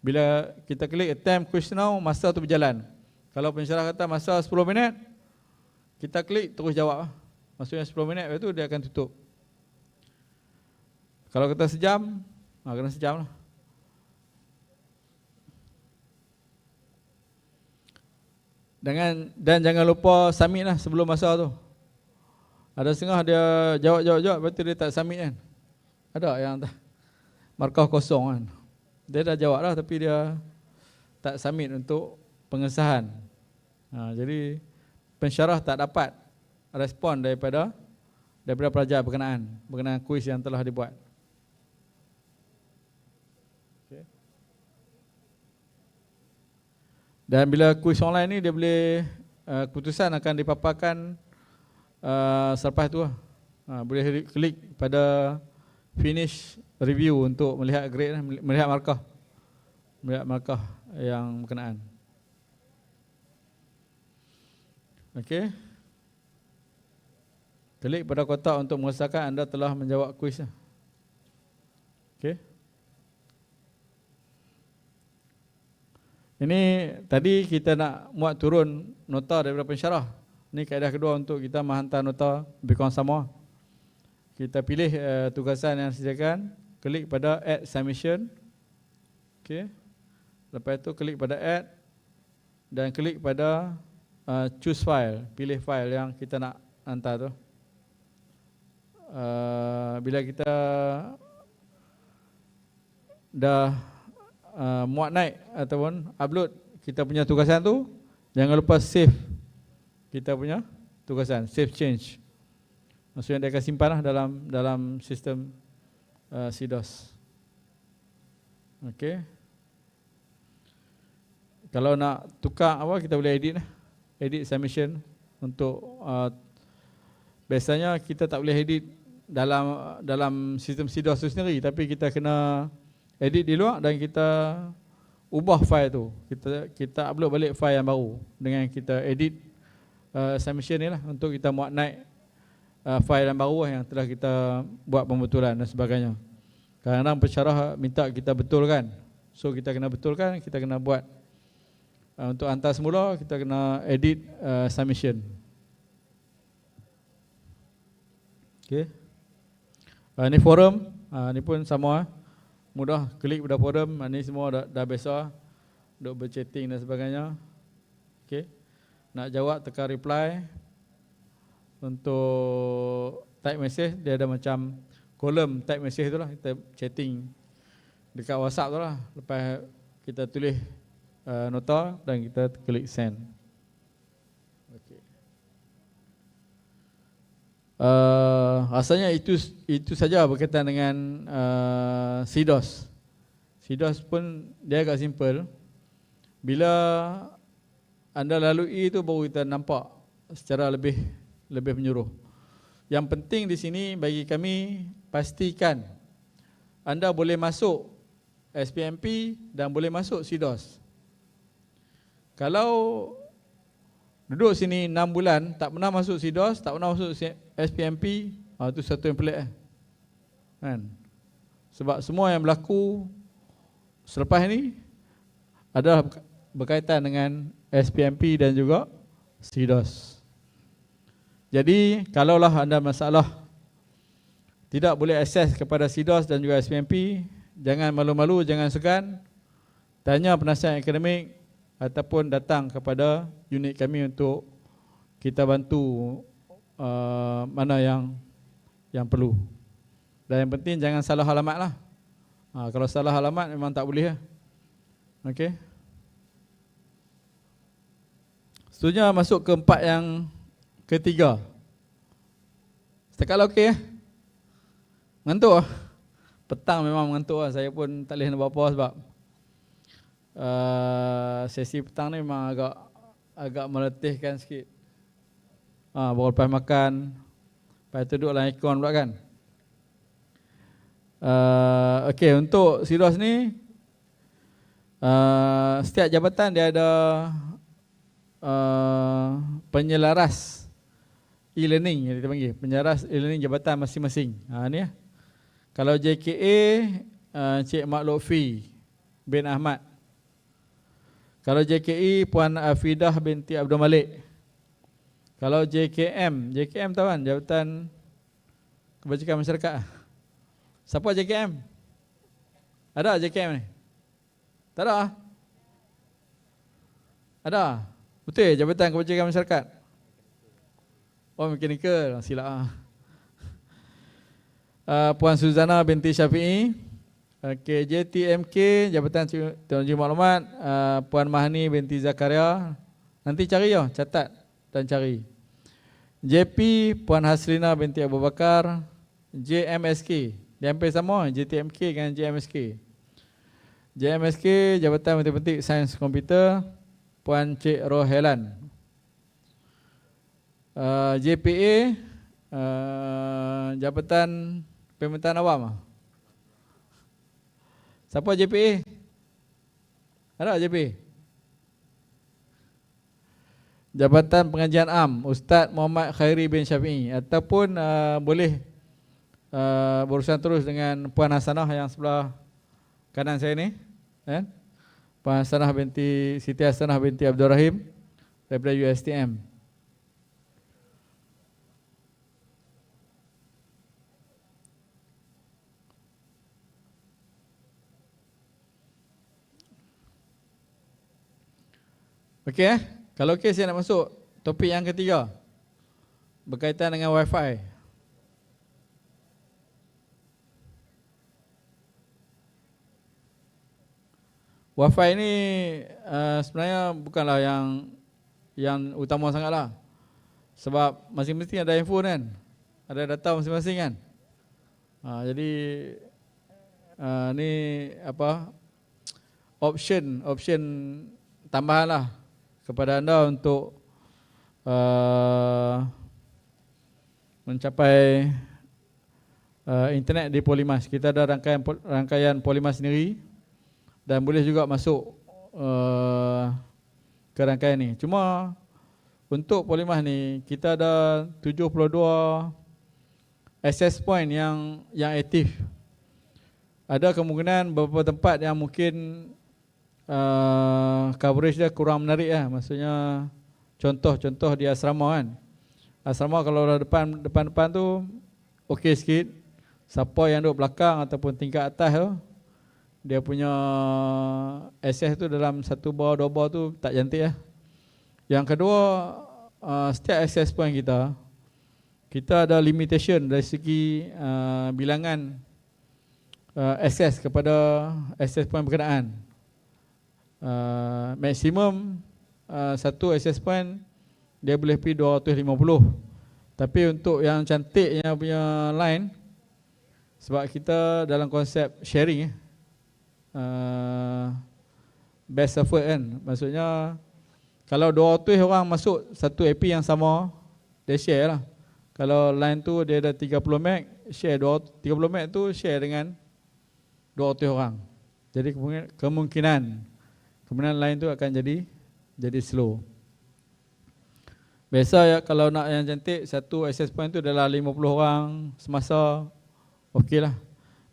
Bila kita klik attempt quiz now, masa tu berjalan. Kalau pensyarah kata masa 10 minit, kita klik terus jawab. Maksudnya 10 minit, lepas tu dia akan tutup. Kalau kata sejam, kena sejam lah. Dan jangan lupa submit lah sebelum masa tu. Ada setengah dia jawab, lepas tu dia tak submit kan. Ada yang markah kosong kan. Dia dah jawab lah tapi dia tak submit untuk pengesahan. Jadi pensyarah tak dapat respon daripada pelajar berkenaan kuis yang telah dibuat. Okay. Dan bila kuis online ni dia boleh keputusan akan dipaparkan selepas tu lah. Boleh klik pada finish review untuk melihat grade, melihat markah yang berkenaan. Okey. Klik pada kotak untuk mengesahkan anda telah menjawab kuis. Okey. Ini tadi kita nak muat turun nota daripada pensyarah. Ini kaedah kedua untuk kita menghantar nota lebih kurang sama. Kita pilih tugasan yang disediakan, klik pada add submission. Okey. Lepas itu klik pada add dan klik pada choose file, pilih file yang kita nak hantar tu. Bila kita dah muat naik ataupun upload kita punya tugasan tu, jangan lupa save kita punya tugasan, save change. Maksudnya dia akan simpan lah dalam sistem CDOS. Okey. Kalau nak tukar apa, kita boleh edit lah. Edit submission untuk biasanya kita tak boleh edit dalam sistem CDOS tu sendiri, tapi kita kena edit di luar dan kita ubah file tu. Kita upload balik file yang baru dengan kita edit submission ni lah untuk kita muat naik file yang baru yang telah kita buat pembetulan dan sebagainya. Kadang-kadang pensyarah minta kita betulkan, so kita kena betulkan, kita kena buat untuk hantar semula, kita kena edit submission. Okay. Ini forum, ni pun sama, mudah klik pada forum. Ni semua dah biasa duk berchatting dan sebagainya. Okay. Nak jawab tekan reply. Untuk type message dia ada macam kolom type message tu lah, kita chatting dekat WhatsApp tu lah. Lepas kita tulis nota dan kita klik send. Okay. Rasanya itu saja berkaitan dengan CDOS. CDOS pun dia agak simple. Bila anda lalui itu baru kita nampak secara lebih menyeluruh. Yang penting di sini bagi kami, pastikan anda boleh masuk SPMP dan boleh masuk CDOS. Kalau duduk sini 6 bulan tak pernah masuk CDOS, tak pernah masuk SPMP, itu satu yang pelik kan? Sebab semua yang berlaku selepas ini adalah berkaitan dengan SPMP dan juga CDOS. Jadi kalaulah anda masalah tidak boleh akses kepada CDOS dan juga SPMP, jangan malu-malu, jangan segan, tanya penasihat akademik ataupun datang kepada unit kami untuk kita bantu mana yang perlu. Dan yang penting jangan salah alamat lah. Kalau salah alamat memang tak boleh lah. Okey. Seterusnya masuk ke part yang ketiga. Setakat lah okey. Mengantuk lah. Petang memang mengantuk lah. Saya pun tak boleh nak buat apa sebab sesi petang ni memang agak meletihkan sikit. Baru lepas makan, lepas tu duduk dalam aircon pula kan. Okey, untuk CDOS ni setiap jabatan dia ada penyelaras e-learning yang kita panggil, penyelaras e-learning jabatan masing-masing. Ni ya. Kalau JKA, Cik Mak Lutfi bin Ahmad. Kalau JKE, Puan Afidah binti Abdul Malik. Kalau JKM tahu kan, Jabatan Kebajikan Masyarakat. Siapa JKM? Ada JKM ni? Tak ada? Ada? Betul, Jabatan Kebajikan Masyarakat. Oh, mechanical, silap lah. Puan Suzana binti Syafi'i. Okay, JTMK, Jabatan Teknologi Maklumat, Puan Mahani binti Zakaria. Nanti cari ya, catat dan cari. JP, Puan Haslina binti Abu Bakar. JMSK, dia hampir sama, JTMK dengan JMSK. JMSK, Jabatan Matematik Sains Komputer. Puan Cik Rohelan. JPA, Jabatan Permintaan Awam. Siapa JPA? Ada JPA? Jabatan Pengajian Am, Ustaz Muhammad Khairi bin Syafi'i. Ataupun boleh berurusan terus dengan Puan Hasanah yang sebelah kanan saya ni, kan? Puan Hasanah binti Siti Hasanah binti Abdul Rahim daripada USTM. Okey. Kalau okey, saya nak masuk topik yang ketiga berkaitan dengan Wi-Fi. Wi-Fi ni sebenarnya bukanlah yang utama sangatlah. Sebab masing-masing ada handphone kan, ada data masing-masing kan. Jadi ni apa, option tambahan lah kepada anda untuk mencapai internet di Polymas. Kita ada rangkaian Polymas sendiri dan boleh juga masuk ke rangkaian ni. Cuma untuk Polymas ni kita ada 72 access point yang aktif. Ada kemungkinan beberapa tempat yang mungkin coverage dia kurang menarik lah. Maksudnya contoh di asrama kan. Asrama kalau depan tu okey sikit. Siapa yang duduk belakang ataupun tingkat atas tu, dia punya access tu dalam satu bawah dua bawah tu tak cantik lah. Yang kedua, setiap access point kita ada limitation dari segi bilangan access kepada access point berkenaan. Maksimum satu access point dia boleh pergi 250. Tapi untuk yang cantiknya punya line, sebab kita dalam konsep sharing best effort kan. Maksudnya kalau 200 orang masuk satu AP yang sama, dia share lah. Kalau line tu dia ada 30 meg, share 30 meg tu share dengan 200 orang. Jadi kemungkinan line tu akan jadi slow. Biasa ya, kalau nak yang cantik, satu access point tu adalah 50 orang semasa, okey lah.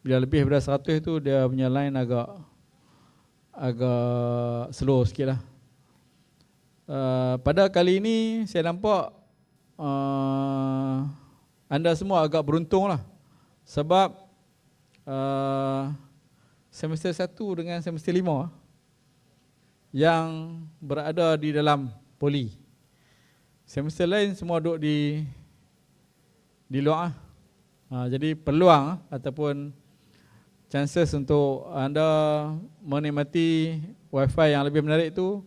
Bila lebih daripada 100 tu, dia punya line agak slow sikit lah. Pada kali ini saya nampak anda semua agak beruntung lah. Sebab semester 1 dengan semester 5 yang berada di dalam poli. Semester lain semua duduk di luar. Jadi peluang ataupun chances untuk anda menikmati Wi-Fi yang lebih menarik tu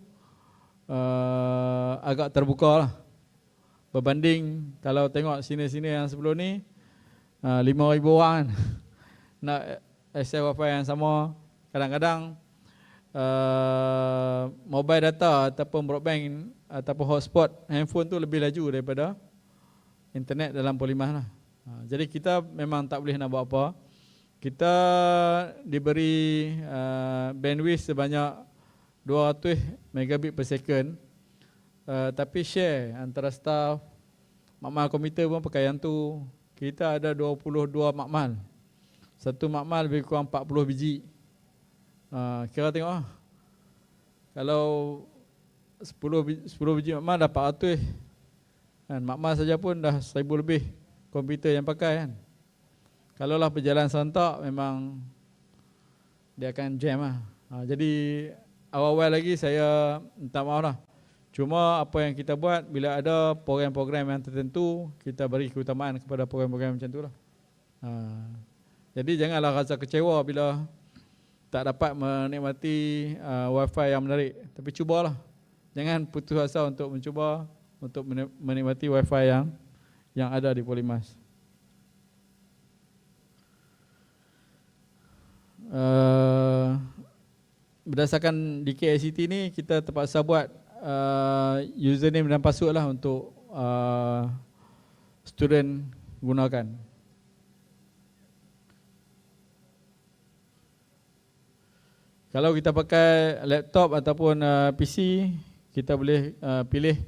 agak terbuka lah. Berbanding kalau tengok sini-sini yang sebelum ni 5,000 orang kan nak access Wi-Fi yang sama. Kadang-kadang mobile data ataupun broadband ataupun hotspot handphone tu lebih laju daripada internet dalam Polymas lah. Jadi kita memang tak boleh nak buat apa. Kita diberi bandwidth sebanyak 200 megabit per second, tapi share antara staff, makmal komputer pun pakai yang tu. Kita ada 22 makmal. Satu makmal lebih kurang 40 biji. Kira tengok lah. Kalau 10 biji makmal dah 400 kan. Makmal saja pun dah 1,000 lebih komputer yang pakai kan. Kalau lah berjalan serentak, memang dia akan jam lah. Jadi awal-awal lagi saya minta maaf lah. Cuma apa yang kita buat, bila ada program-program yang tertentu, kita beri keutamaan kepada program-program macam tu lah. Jadi janganlah rasa kecewa bila tak dapat menikmati Wi-Fi yang menarik. Tapi cubalah. Jangan putus asa untuk mencuba untuk menikmati Wi-Fi yang ada di Polymas. Berdasarkan di KICT ni, kita terpaksa buat username dan password lah untuk student gunakan. Kalau kita pakai laptop ataupun PC, kita boleh pilih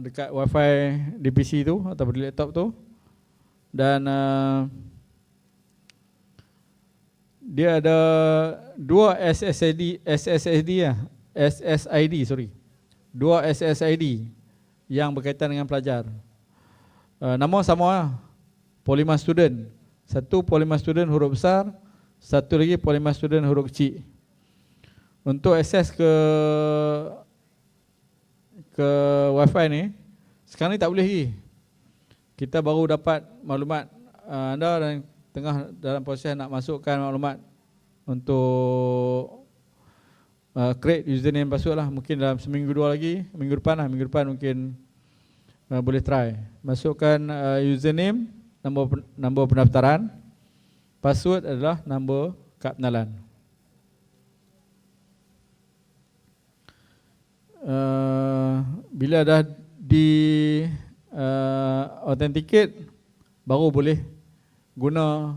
dekat wifi di PC tu ataupun di laptop tu, dan dia ada dua dua SSID yang berkaitan dengan pelajar. Nama sama, Polymer Student. Satu Polymer Student huruf besar, satu lagi Polymer Student huruf kecil. Untuk akses ke wifi ni, sekarang ni tak boleh lagi. Kita baru dapat maklumat anda dan tengah dalam proses nak masukkan maklumat untuk create username password lah. Mungkin dalam seminggu dua lagi, minggu depan mungkin boleh try. Masukkan username, nombor pendaftaran, password adalah nombor kad pengenalan. Bila dah di authenticate, baru boleh guna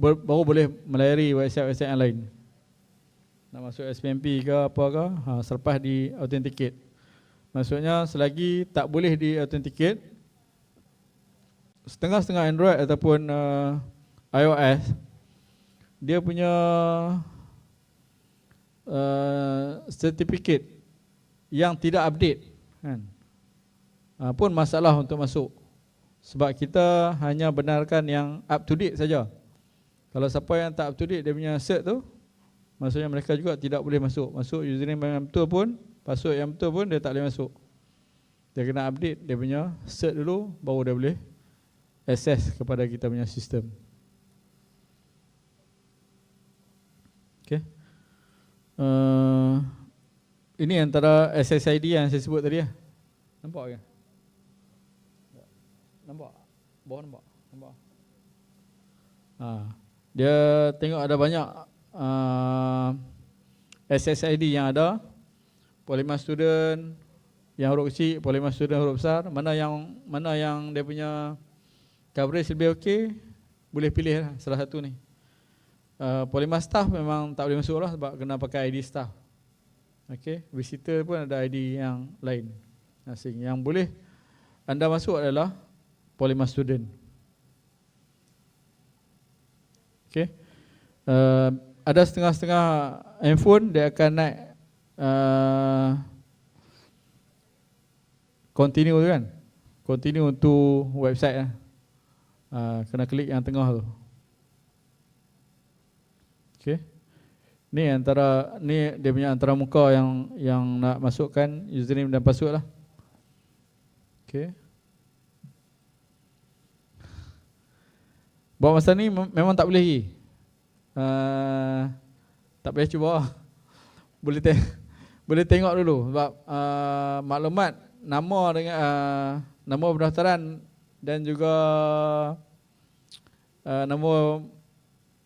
baru boleh melayari website yang lain. Nak masuk SPMP ke apa ke, selepas di authenticate. Maksudnya selagi tak boleh di authenticate, setengah-setengah Android ataupun iOS, dia punya certificate yang tidak update kan, pun masalah untuk masuk. Sebab kita hanya benarkan yang up to date saja. Kalau siapa yang tak up to date dia punya cert tu, maksudnya mereka juga tidak boleh masuk. Masuk username yang betul pun, password yang betul pun, dia tak boleh masuk. Dia kena update dia punya cert dulu, baru dia boleh access kepada kita punya sistem. Okay. Ini antara SSID yang saya sebut tadi. Nampak ke? Nampak? Bawah nampak? Nampak? Dia tengok ada banyak SSID yang ada. Polymer Student yang huruf kecil, Polymer Student huruf besar. Mana yang dia punya coverage lebih okey, boleh pilih lah salah satu ni. Polymer Staff memang tak boleh masuk lah sebab kena pakai ID staff. Okay. Visitor pun ada ID yang lain asing. Yang boleh anda masuk adalah Polymer Student. Okay. Ada setengah-setengah handphone dia akan naik continue tu kan, continue to website lah. Kena klik yang tengah tu. Okay. Ni dia punya antara muka yang nak masukkan username dan password lah. Okay. Buat masa ni memang tak boleh lagi. Tak boleh cuba. Boleh tengok dulu sebab maklumat nama dengan nama pendaftaran dan juga nombor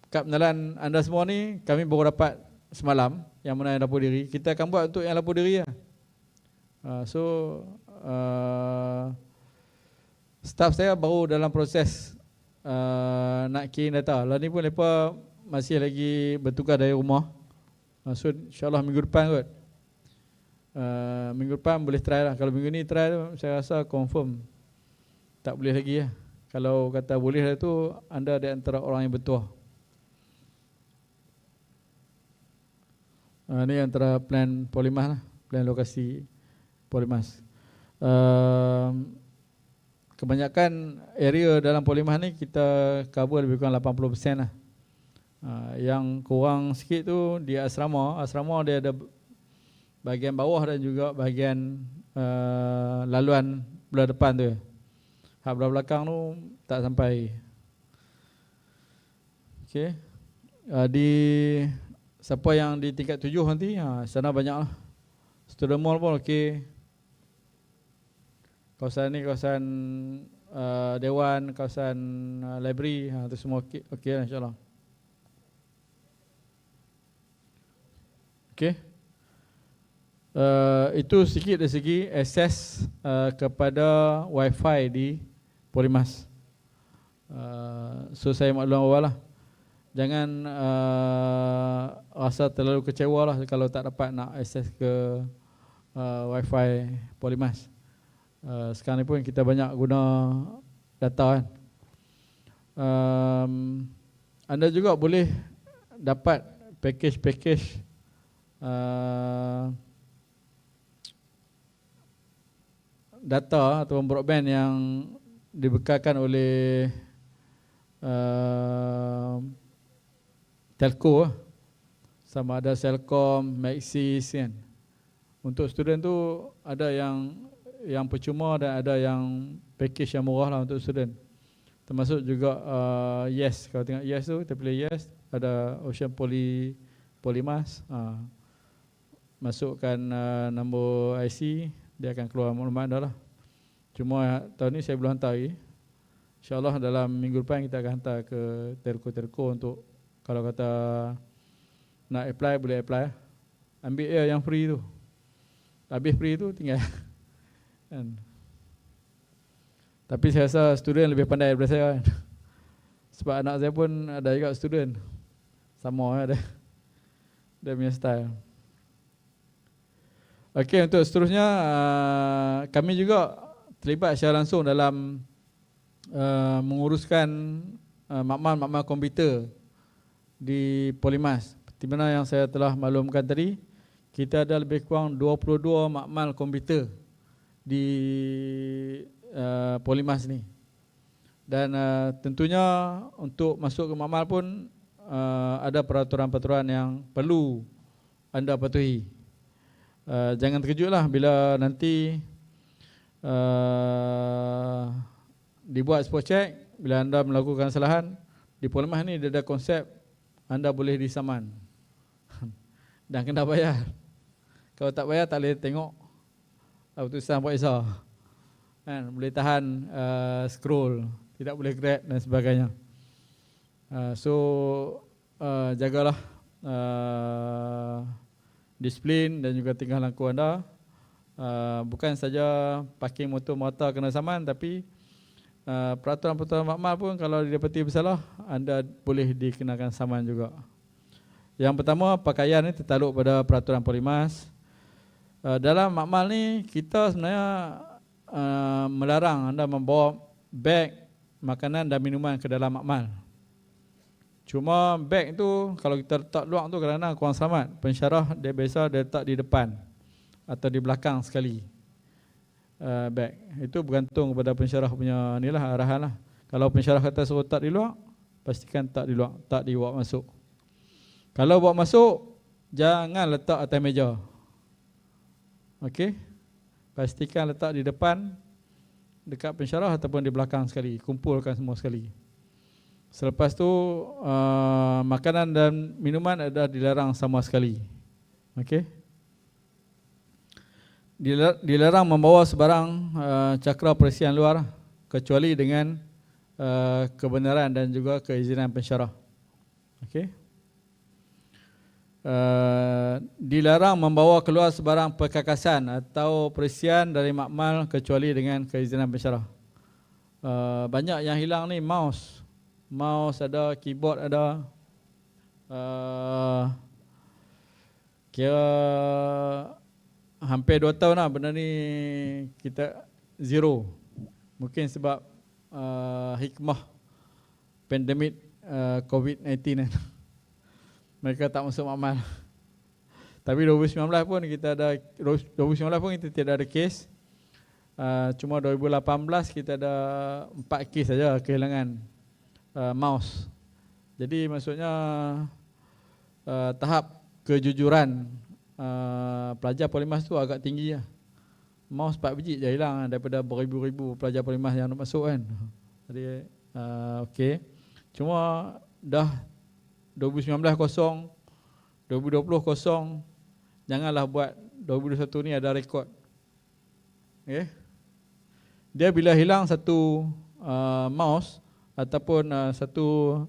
kad pengenalan anda semua ni kami baru dapat semalam, yang mana yang lapor diri. Kita akan buat untuk yang lapor diri lah. Staff saya baru dalam proses nak kirim data. Lah ni pun mereka masih lagi bertugas dari rumah. So insyaAllah minggu depan kot. Minggu depan boleh try lah. Kalau minggu ni try tu, saya rasa confirm tak boleh lagi lah. Kalau kata boleh lah tu, anda di antara orang yang bertuah. Ni antara plan Polymas lah, plan lokasi Polymas. Kebanyakan area dalam Polymas ni kita cover lebih kurang 80% lah. Yang kurang sikit tu di asrama. Asrama dia ada bahagian bawah dan juga bahagian laluan belah depan tu. Hak belah belakang tu tak sampai. Okay. Di siapa yang di tingkat 7 nanti, sana banyak lah. Student mall pun okey. Kawasan ni kawasan Dewan, kawasan library, tu semua okey lah insyaAllah. Okey. Itu sedikit dari segi akses kepada Wi-Fi di Polymas. So saya maklum awal lah. Jangan rasa terlalu kecewa lah kalau tak dapat nak akses ke Wi-Fi Polymas. Sekarang ni pun kita banyak guna data kan. Anda juga boleh dapat package-package data atau broadband yang dibekalkan oleh telco, sama ada Celcom, Maxis kan. Untuk student tu ada yang percuma dan ada yang package yang murah lah untuk student. Termasuk juga Yes, kalau tengok Yes tu kita pilih Yes, ada Ocean Polymas. Masukkan nombor IC, dia akan keluar maklumat dah lah. Cuma tahun ni saya belum hantar lagi. InsyaAllah dalam minggu depan kita akan hantar ke telco-telco untuk kalau kata nak apply boleh apply. Ambil yang free tu. Habis free tu tinggal. Kan. Tapi saya rasa student lebih pandai daripada saya kan. Sebab anak saya pun ada juga student. Sama ada. Dia punya style. Okey, untuk seterusnya kami juga terlibat secara langsung dalam menguruskan makmal komputer di Polymas. Seperti mana yang saya telah maklumkan tadi, kita ada lebih kurang 22 makmal komputer di Polymas ni. Dan tentunya untuk masuk ke makmal pun ada peraturan-peraturan yang perlu anda patuhi. Jangan terkejutlah bila nanti dibuat spot check, bila anda melakukan kesalahan. Di Polymas ni dia ada konsep anda boleh disaman dan kena bayar. Kalau tak bayar tak boleh tengok keputusan Pak Isa kan, boleh tahan scroll, tidak boleh grab dan sebagainya. So jagalah disiplin dan juga tingkah laku anda. Bukan saja parking motor kena saman, tapi peraturan-peraturan makmal pun kalau didapati bersalah, anda boleh dikenakan saman juga. Yang pertama, pakaian ni tertakluk pada peraturan Polymas. Dalam makmal ni kita sebenarnya melarang anda membawa beg makanan dan minuman ke dalam makmal. Cuma beg tu kalau kita letak luar tu kerana kurang selamat. Pensyarah dia biasa dia letak di depan atau di belakang sekali. Beg itu bergantung kepada pensyarah punya inilah arahan lah. Kalau pensyarah kata suruh letak di luar, pastikan tak di luar, tak dibawa masuk. Kalau bawa masuk, jangan letak atas meja. Okey, pastikan letak di depan, dekat pensyarah ataupun di belakang sekali. Kumpulkan semua sekali. Selepas tu makanan dan minuman ada dilarang sama sekali. Okey. Dilarang membawa sebarang cakra perisian luar kecuali dengan kebenaran dan juga keizinan pensyarah. Okey. Dilarang membawa keluar sebarang perkakasan atau perisian dari makmal kecuali dengan keizinan pensyarah. Banyak yang hilang ni mouse ada, keyboard ada. Kira hampir 2 tahun lah benda ni kita zero. Mungkin sebab hikmah pandemik COVID-19 mereka tak masuk makmal. Tapi 2019 pun kita ada 2019 pun kita tidak ada kes. Cuma 2018 kita ada 4 kes saja kehilangan mouse. Jadi maksudnya tahap kejujuran pelajar Polymas tu agak tinggi lah. Mouse 4 biji je hilang daripada beribu-ribu pelajar Polymas yang nak masuk kan. Jadi okey. Cuma dah 2019 kosong, 2020 kosong, janganlah buat 2021 ni ada rekod. Okay. Dia bila hilang satu mouse ataupun satu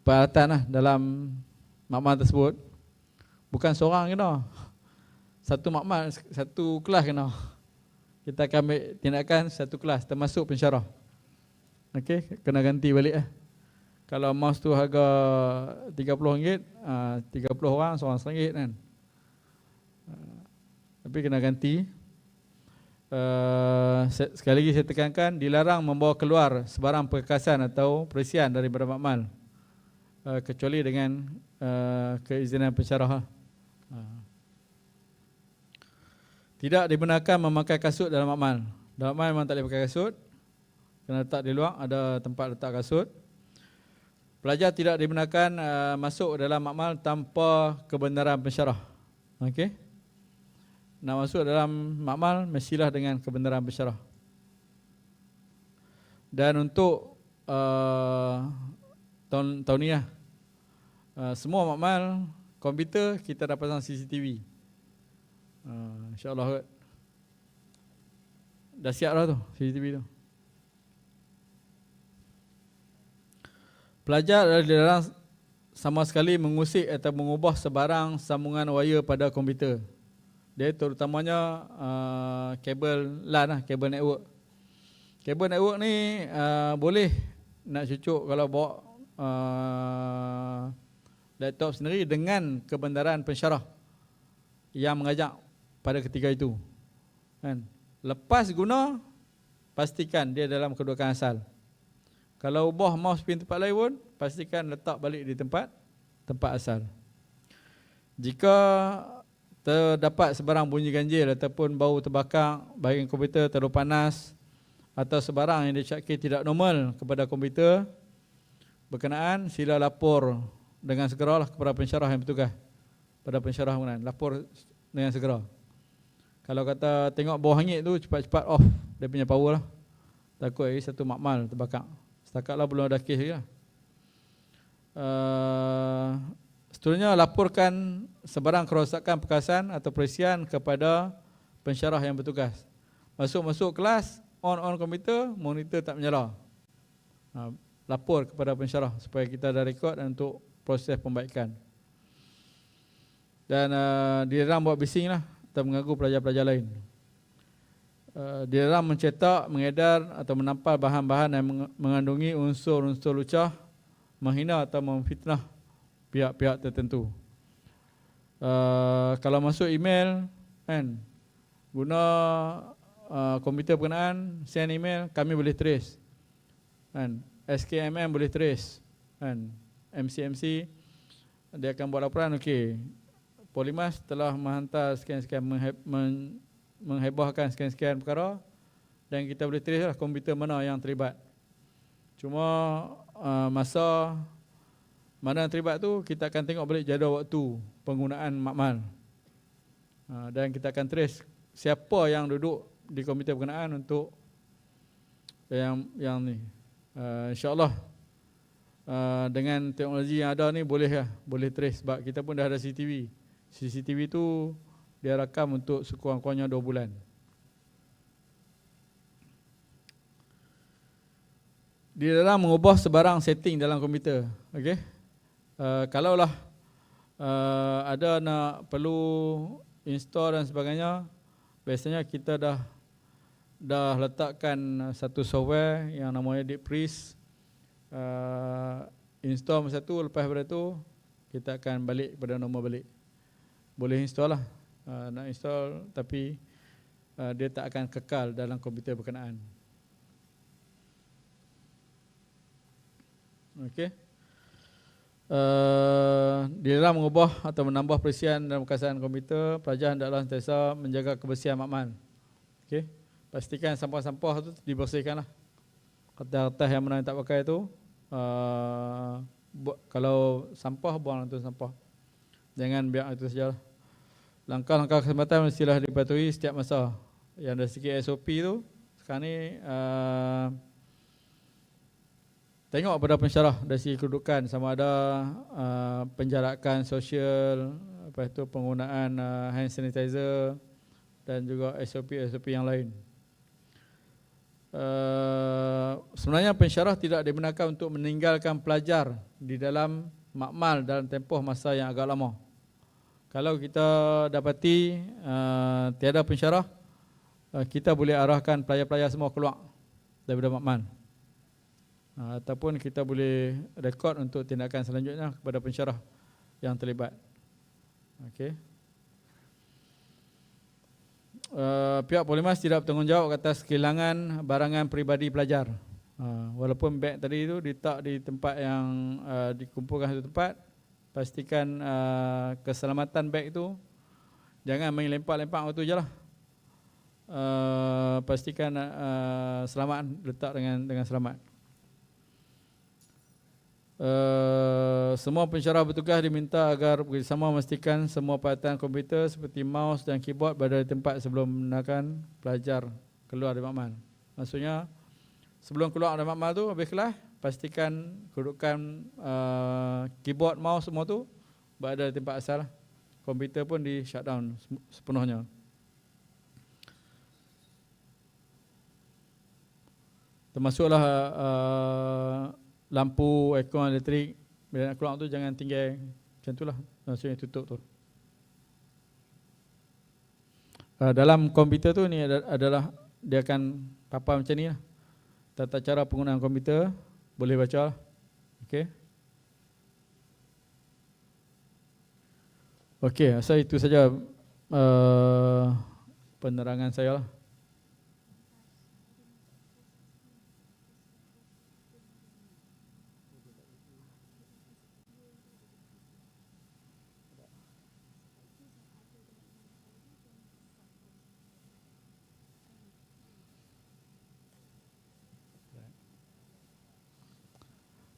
peralatan lah dalam makmal tersebut. Bukan seorang kena. Satu makmal, satu kelas kena. Kita akan ambil tindakan satu kelas termasuk pensyarah. Okey, kena ganti balik lah. Kalau mouse tu harga RM30, 30 orang seorang RM1 kan. Tapi kena ganti. Sekali lagi saya tekankan, dilarang membawa keluar sebarang perkasan atau perisian daripada makmal, kecuali dengan keizinan pensyarah. Tidak dibenarkan memakai kasut dalam makmal. Dalam makmal memang tak boleh pakai kasut, kena letak di luar, ada tempat letak kasut. Pelajar tidak dibenarkan masuk dalam makmal tanpa kebenaran pensyarah. Okey. Nak masuk dalam makmal mestilah dengan kebenaran pensyarah. Dan untuk tahun ni lah, semua makmal komputer kita dah pasang CCTV. InsyaAllah dah siap dah tu CCTV tu. Pelajar adalah dilarang sama sekali mengusik atau mengubah sebarang sambungan wire pada komputer. Dia terutamanya kabel LAN lah, kabel network. Kabel network ni boleh nak cucuk kalau bawa laptop sendiri dengan kebenaran pensyarah yang mengajak pada ketika itu. Kan? Lepas guna, pastikan dia dalam kedudukan asal. Kalau ubah mouse pin tempat lain pun, pastikan letak balik di tempat asal. Jika terdapat sebarang bunyi ganjil ataupun bau terbakar, bahagian komputer terlalu panas atau sebarang yang disyaki tidak normal kepada komputer berkenaan, sila lapor dengan segeralah kepada pensyarah yang bertugas. Pada pensyarah penggunaan, lapor dengan segera. Kalau kata tengok bawah hangit tu, cepat-cepat off dia punya power lah. Takut lagi satu makmal terbakar. Setakatlah belum ada kes lagi lah. Seterusnya, laporkan sebarang kerosakan perkasan atau perisian kepada pensyarah yang bertugas. Masuk kelas, on komputer, monitor tak menyala. Lapor kepada pensyarah supaya kita ada rekod dan untuk proses pembaikan. Dan dilarang buat bising lah atau mengganggu pelajar-pelajar lain. Dilarang mencetak, mengedar atau menampal bahan-bahan yang mengandungi unsur-unsur lucah, menghina atau memfitnah pihak-pihak tertentu. Kalau masuk email kan, guna komputer berkenaan, send email, kami boleh trace kan. SKMM boleh trace kan. MCMC dia akan buat laporan, okey, Polimas telah menghantar sekian-sekian, menghebohkan sekian-sekian perkara, dan kita boleh trace lah komputer mana yang terlibat. Cuma masa mana yang terlibat tu, kita akan tengok balik jadual waktu penggunaan makmal. Dan kita akan trace siapa yang duduk di komputer berkenaan untuk yang ni. InsyaAllah dengan teknologi yang ada ni boleh trace, sebab kita pun dah ada CCTV tu dia rakam untuk sekurang-kurangnya 2 bulan. Dilarang mengubah sebarang setting dalam komputer. Okey. Kalaulah ada nak perlu install dan sebagainya, biasanya kita dah letakkan satu software yang namanya Deep Freeze. Install masa tu, lepas daripada tu kita akan balik kepada normal balik. Boleh install lah, nak install, tapi dia tak akan kekal dalam komputer berkenaan. Okey. Dilarang mengubah atau menambah perisian dalam perkasan komputer. Pelajar hendaklah sentiasa menjaga kebersihan makmal. Okey. Pastikan sampah-sampah tu dibersihkan lah. Kertas-kertas yang mana yang tak pakai tu, kalau sampah, buang itu sampah. Jangan biar itu sajalah. Langkah-langkah kesempatan mestilah dipatuhi setiap masa. Yang ada sikit SOP tu, sekarang ni tengok pada pensyarah dari segi kedudukan, sama ada penjarakan sosial, lepas tu penggunaan hand sanitizer dan juga SOP yang lain. Sebenarnya pensyarah tidak dibenarkan untuk meninggalkan pelajar di dalam makmal dalam tempoh masa yang agak lama. Kalau kita dapati tiada pensyarah, kita boleh arahkan pelajar-pelajar semua keluar daripada makmal. Ataupun kita boleh rekod untuk tindakan selanjutnya kepada pensyarah yang terlibat. Okey. Pihak Polymas tidak bertanggungjawab atas kehilangan barangan peribadi pelajar. Walaupun beg tadi itu diletak di tempat yang dikumpulkan satu tempat, pastikan keselamatan beg itu jangan main lempak-lempak waktu je lah. Pastikan selamat, letak dengan selamat. Semua pensyarah bertugas diminta agar bekerjasama memastikan semua peralatan komputer seperti mouse dan keyboard berada di tempat sebelum membenarkan pelajar keluar dari makmal. Maksudnya sebelum keluar dari makmal tu, habis kelas, pastikan kedudukan keyboard, mouse semua tu berada di tempat asal. Komputer pun di shutdown sepenuhnya. Termasuklah lampu, aircon, elektrik, bila nak keluar tu jangan tinggal macam tu lah, maksudnya tutup tu. Dalam komputer tu ni adalah dia akan papan macam ni lah, tata cara penggunaan komputer, boleh baca lah. Okay. Okey, asal itu saja penerangan saya lah.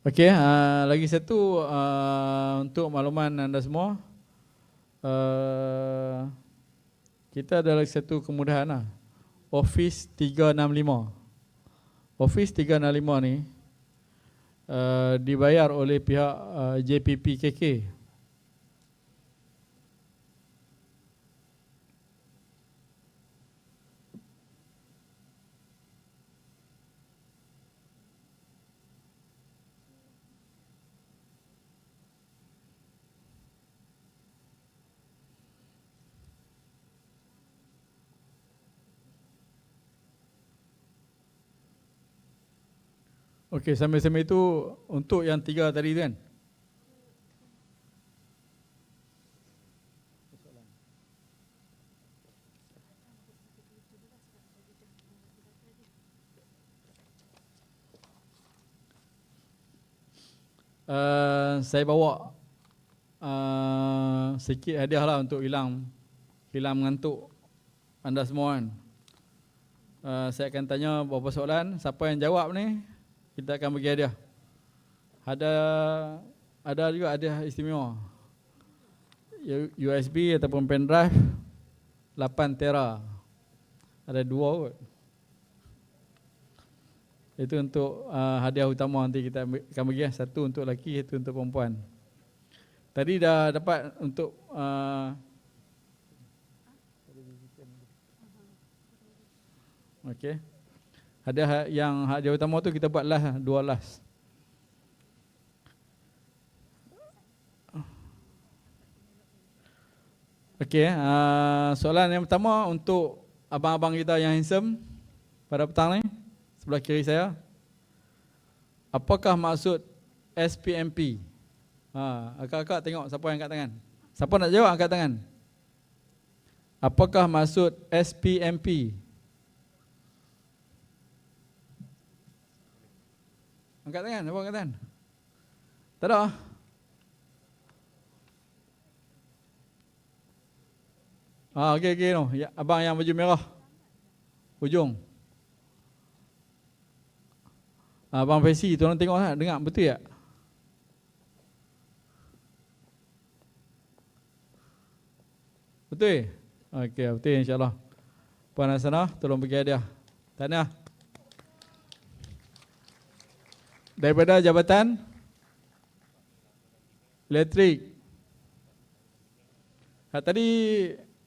Okey, lagi satu untuk makluman anda semua, kita ada lagi satu kemudahan lah, Office 365. Office 365 ni dibayar oleh pihak JPPKK. Okey, sambil-sambil itu untuk yang 3 tadi tu kan. Saya bawa sikit hadiah lah untuk hilang mengantuk anda semua kan. Saya akan tanya beberapa soalan, siapa yang jawab ni kita akan bagi hadiah. Ada juga hadiah istimewa, USB ataupun pendrive 8 tera. Ada 2 kot. Itu untuk hadiah utama nanti kita akan bagi. Satu untuk lelaki, satu untuk perempuan. Tadi dah dapat untuk okey. Hadiah utama tu kita buat last, 2 last. Okey, soalan yang pertama untuk abang-abang kita yang handsome pada petang ni, sebelah kiri saya. Apakah maksud SPMP? Akak-akak tengok siapa yang angkat tangan. Siapa nak jawab angkat tangan. Apakah maksud SPMP? Angkat tangan, siapa angkat tangan? Tak ada? Okey no. Ya, abang yang baju merah. Hujung. Abang Fesi, tolong tengok lah, dengar betul tak? Betul? Okey, betul insya-Allah. Puan Hasanah, tolong bagi hadiah. Tahniah. Daripada Jabatan Elektrik.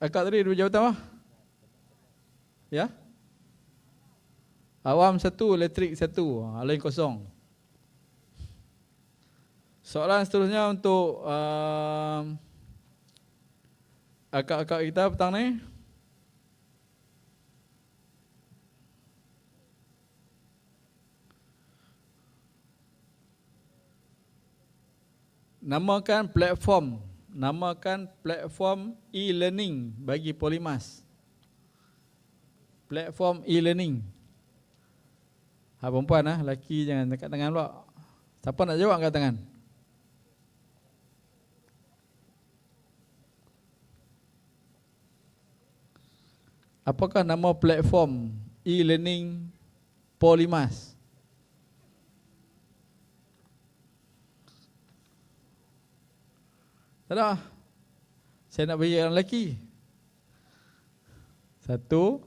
Akak tadi dua jabatan apa? Ya? Awam 1, elektrik 1. Lain kosong. Soalan seterusnya untuk akak-akak kita petang ni. Namakan platform e-learning bagi Polymas. Platform e-learning. Perempuan lelaki jangan dekat tangan pula. Siapa nak jawab angkat tangan? Apakah nama platform e-learning Polymas? Tak ada. Saya nak bagi orang lelaki. 1 2.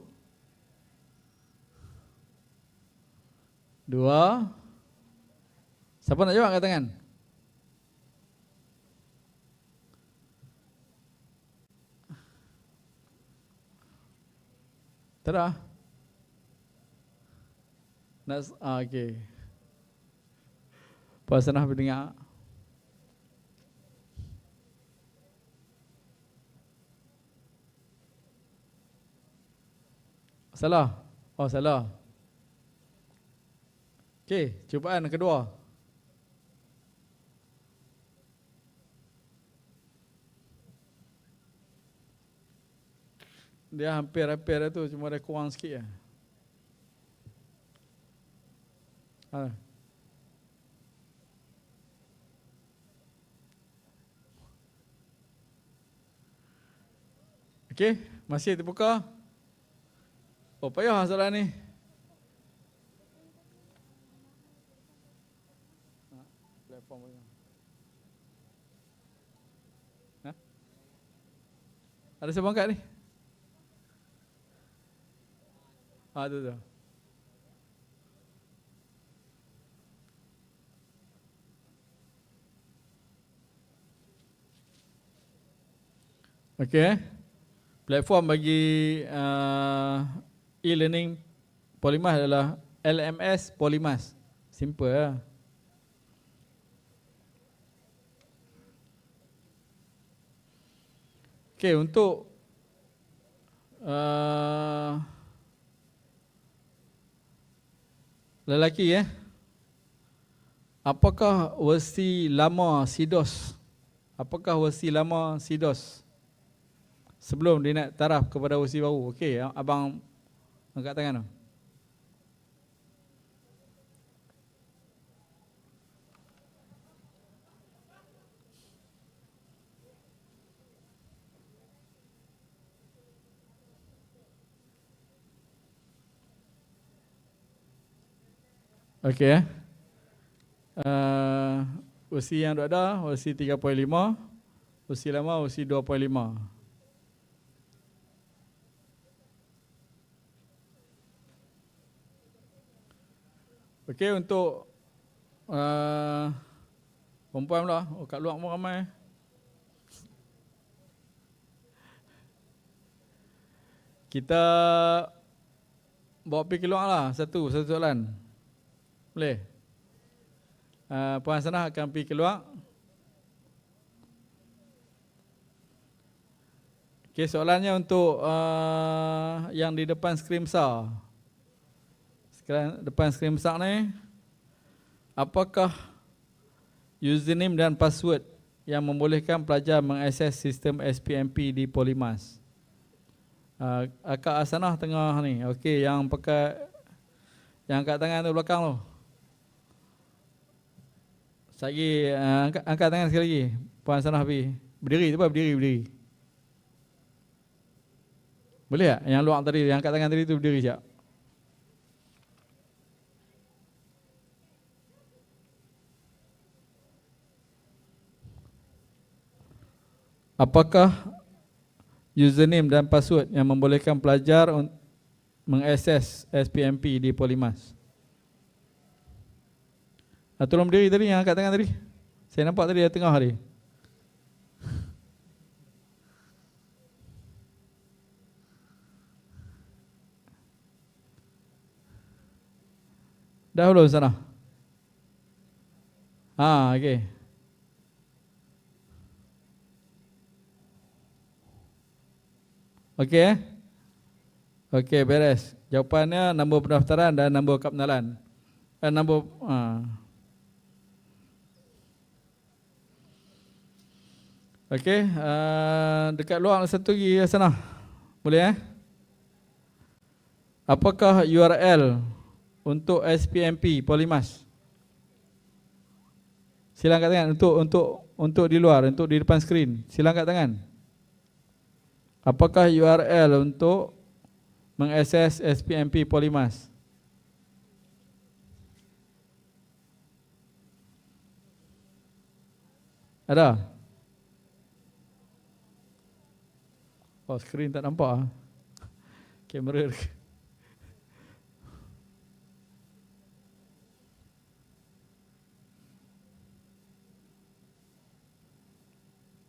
Siapa nak jawab angkat tangan? Tak ada. Okey. Puan Sanah berdengar. Salah. Oh, salah. Okey, cubaan kedua. Dia hampir-hampir tu, cuma ada kurang sikit lah. Okey, masih terbuka. Oh, payah soalan ni. Ada siapa angkat ni? Tu. Okey. Platform bagi e-learning Polymas adalah LMS Polymas. Simple lah. Okey, untuk lelaki apakah versi lama SIDOS? Apakah versi lama SIDOS? Sebelum dia nak taraf kepada versi baru. Okey, abang angkat tangan tu. Okey. Versi yang ada, versi 3.5, versi lama, versi 2.5. Okey, untuk perempuan pula. Oh, kat luar pun ramai. Kita bawa pergi keluar lah satu soalan. Boleh? Puan Sanah akan pergi keluar. Okey, soalannya untuk yang di depan skrin besar. Sekarang depan skrin besar ni, apakah username dan password yang membolehkan pelajar mengakses sistem SPMP di Polymas? Akak Hasanah tengah ni. Okey, yang pakai, yang angkat tangan tu belakang tu. Sekali angkat tangan sekali lagi. Puan Hasanah pergi. Berdiri tu apa? Berdiri. Boleh tak? Yang luar tadi, yang angkat tangan tadi tu berdiri sekejap. Apakah username dan password yang membolehkan pelajar mengakses SPMP di Polymas? Tolong berdiri tadi, yang angkat tangan tadi. Saya nampak tadi di tengah tadi. Dah belum sana? Okey. Okey Okey, beres. Jawapannya nombor pendaftaran dan nombor kad pengenalan. Nombor Okey, dekat luar satu lagi sana. Boleh Apakah URL untuk SPMP Polymas? Silang angkat tangan untuk di luar, untuk di depan skrin. Silang angkat tangan. Apakah URL untuk mengakses SPMP Polymas? Ada? Oh, skrin tak nampak kamera.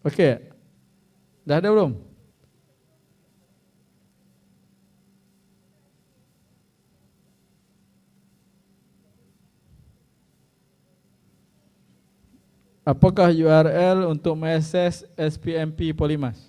Okey. Dah ada belum? Apakah URL untuk mengakses SPMP Polymas?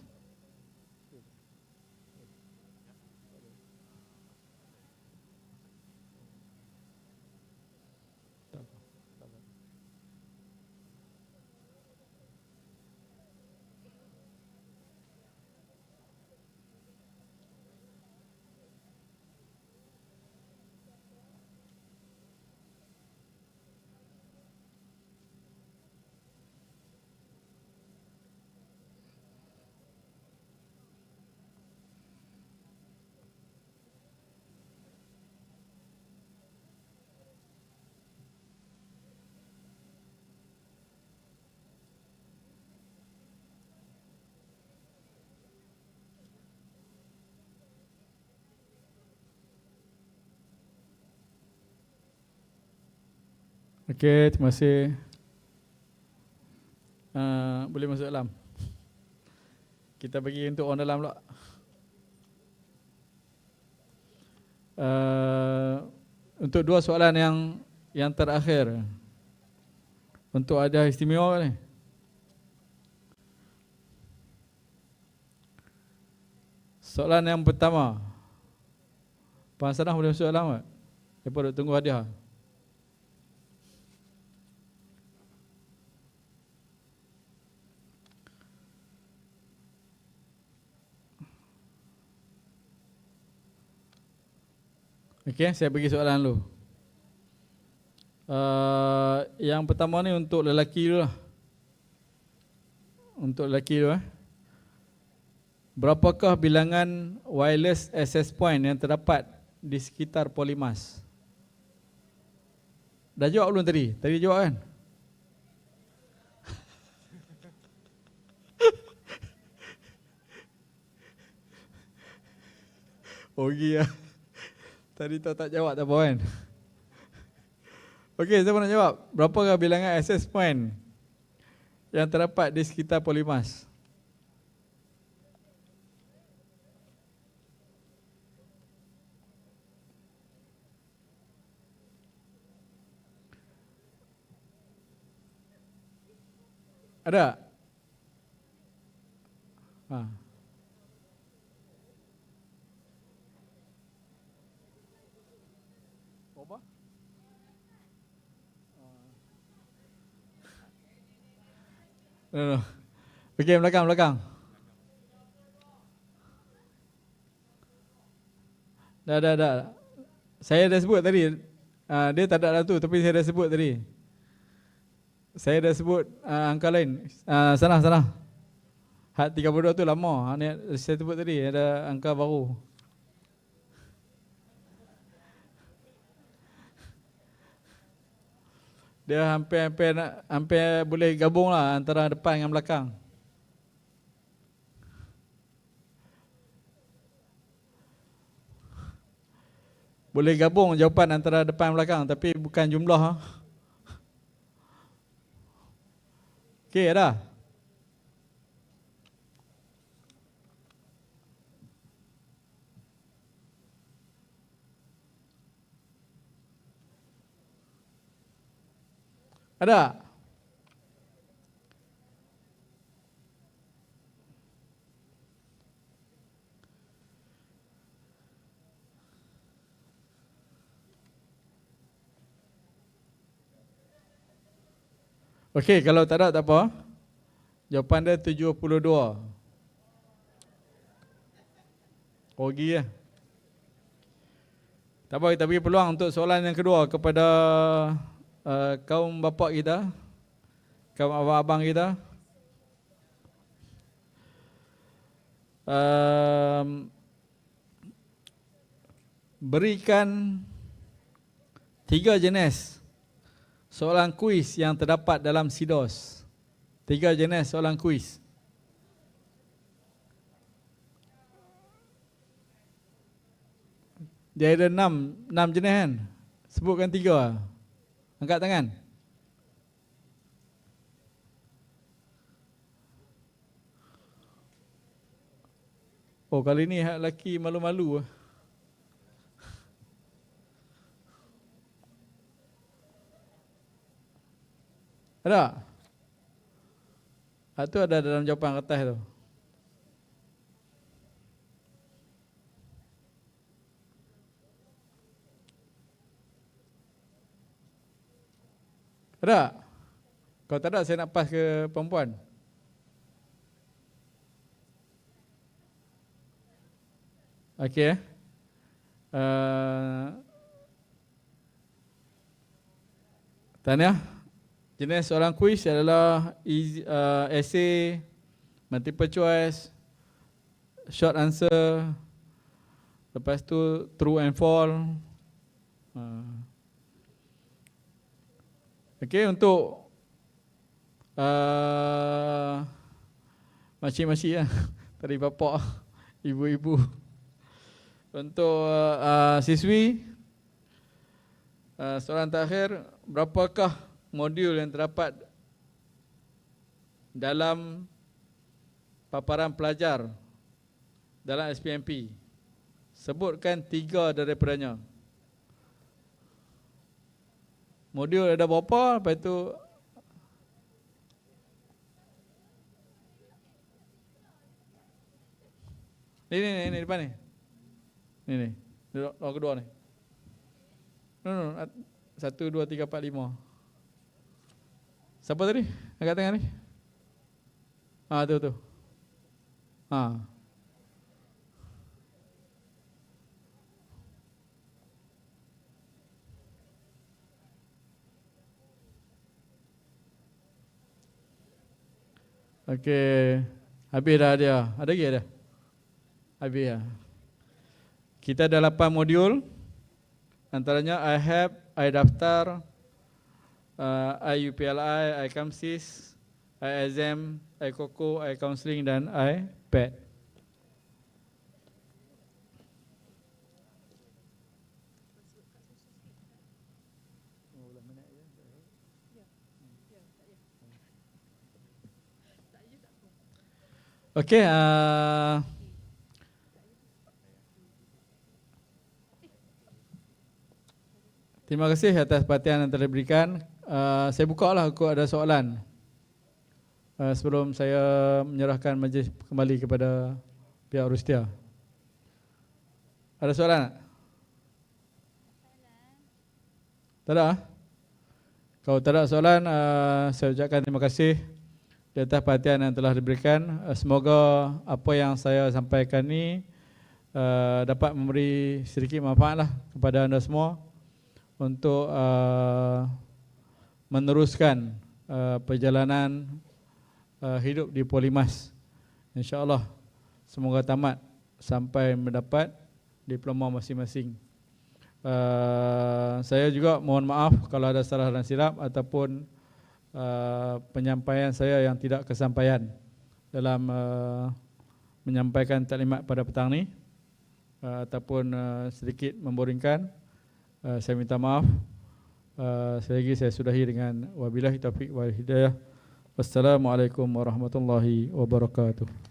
Okey, terima kasih. Boleh masuk dalam. Kita bagi untuk orang dalam pula. Untuk dua soalan yang terakhir. Untuk hadiah istimewa ni. Soalan yang pertama. Puan Sanah boleh masuk dalam tak? Lepas tunggu hadiah. Okey, saya bagi soalan dulu. Yang pertama ni untuk lelaki dulu lah. Untuk lelaki dulu Berapakah bilangan wireless access point yang terdapat di sekitar Polymas? Dah jawab belum tadi? Tadi jawab kan? Okey lah. Tadi tak jawab tak apa kan? Okey, siapa nak jawab? Berapakah bilangan access point yang terdapat di sekitar Polymas? Ada? Apa? No. Okey, belakang. Dah. Saya dah sebut tadi. Dia tak ada tu, tapi saya dah sebut tadi. Saya dah sebut angka lain. Sana. Had 32 tu lama. Ni saya sebut tadi ada angka baru. Dia hampir boleh gabung lah antara depan dengan belakang. Boleh gabung jawapan antara depan dan belakang, tapi bukan jumlah. Okey, ada? Ada? Okey, kalau tak ada tak apa. Jawapan dia 72. Pergi lah. Tak apa, kita bagi peluang untuk soalan yang kedua kepada kaum bapa kita, kaum abang-abang kita. Berikan 3 jenis soalan kuis yang terdapat dalam SIDOS. 3 jenis soalan kuis. Dia ada 6 jenis kan? Sebutkan 3. Angkat tangan. Oh, kali ni hak lelaki malu-malu. Ada? Hak tu ada dalam jawapan kertas tu. Ada? Kalau tak ada, saya nak pass ke perempuan. Okey. Tahniah. Jenis soalan kuis adalah essay, multiple choice, short answer, lepas tu true and false. Okey, untuk makcik-makcik lah. Tadi bapak, ibu-ibu. Untuk siswi, soalan terakhir, berapakah modul yang terdapat dalam paparan pelajar dalam SPMP? Sebutkan 3 daripadanya. Modul ada berapa? Lepas tu ni depan ni. Ni. Nombor kedua ni. No. 1, 2, 3, 4, 5. Siapa tadi? Angkat tangan ni. Tu. Okey. Habis dah dia. Ada lagi ada? Habis dah. Kita ada 8 modul. Antaranya iHab, iDaftar, iUPLI, iCamSys, iExam, iCoco, iCounseling dan iPad. Okey, terima kasih atas perhatian yang telah diberikan. Saya buka lah kalau ada soalan sebelum saya menyerahkan majlis kembali kepada pihak Rustia. Ada soalan tak? Tak ada? Kalau tak ada soalan, saya ucapkan terima kasih di atas perhatian yang telah diberikan. Semoga apa yang saya sampaikan ni dapat memberi sedikit manfaat lah kepada anda semua untuk meneruskan perjalanan hidup di Polymas. InsyaAllah semoga tamat sampai mendapat diploma masing-masing. Saya juga mohon maaf kalau ada salah dan silap ataupun penyampaian saya yang tidak kesampaian dalam menyampaikan taklimat pada petang ni ataupun sedikit memboringkan. Saya minta maaf. Sekali lagi saya sudahi dengan wabillahi taufiq wal hidayah. Wassalamualaikum warahmatullahi wabarakatuh.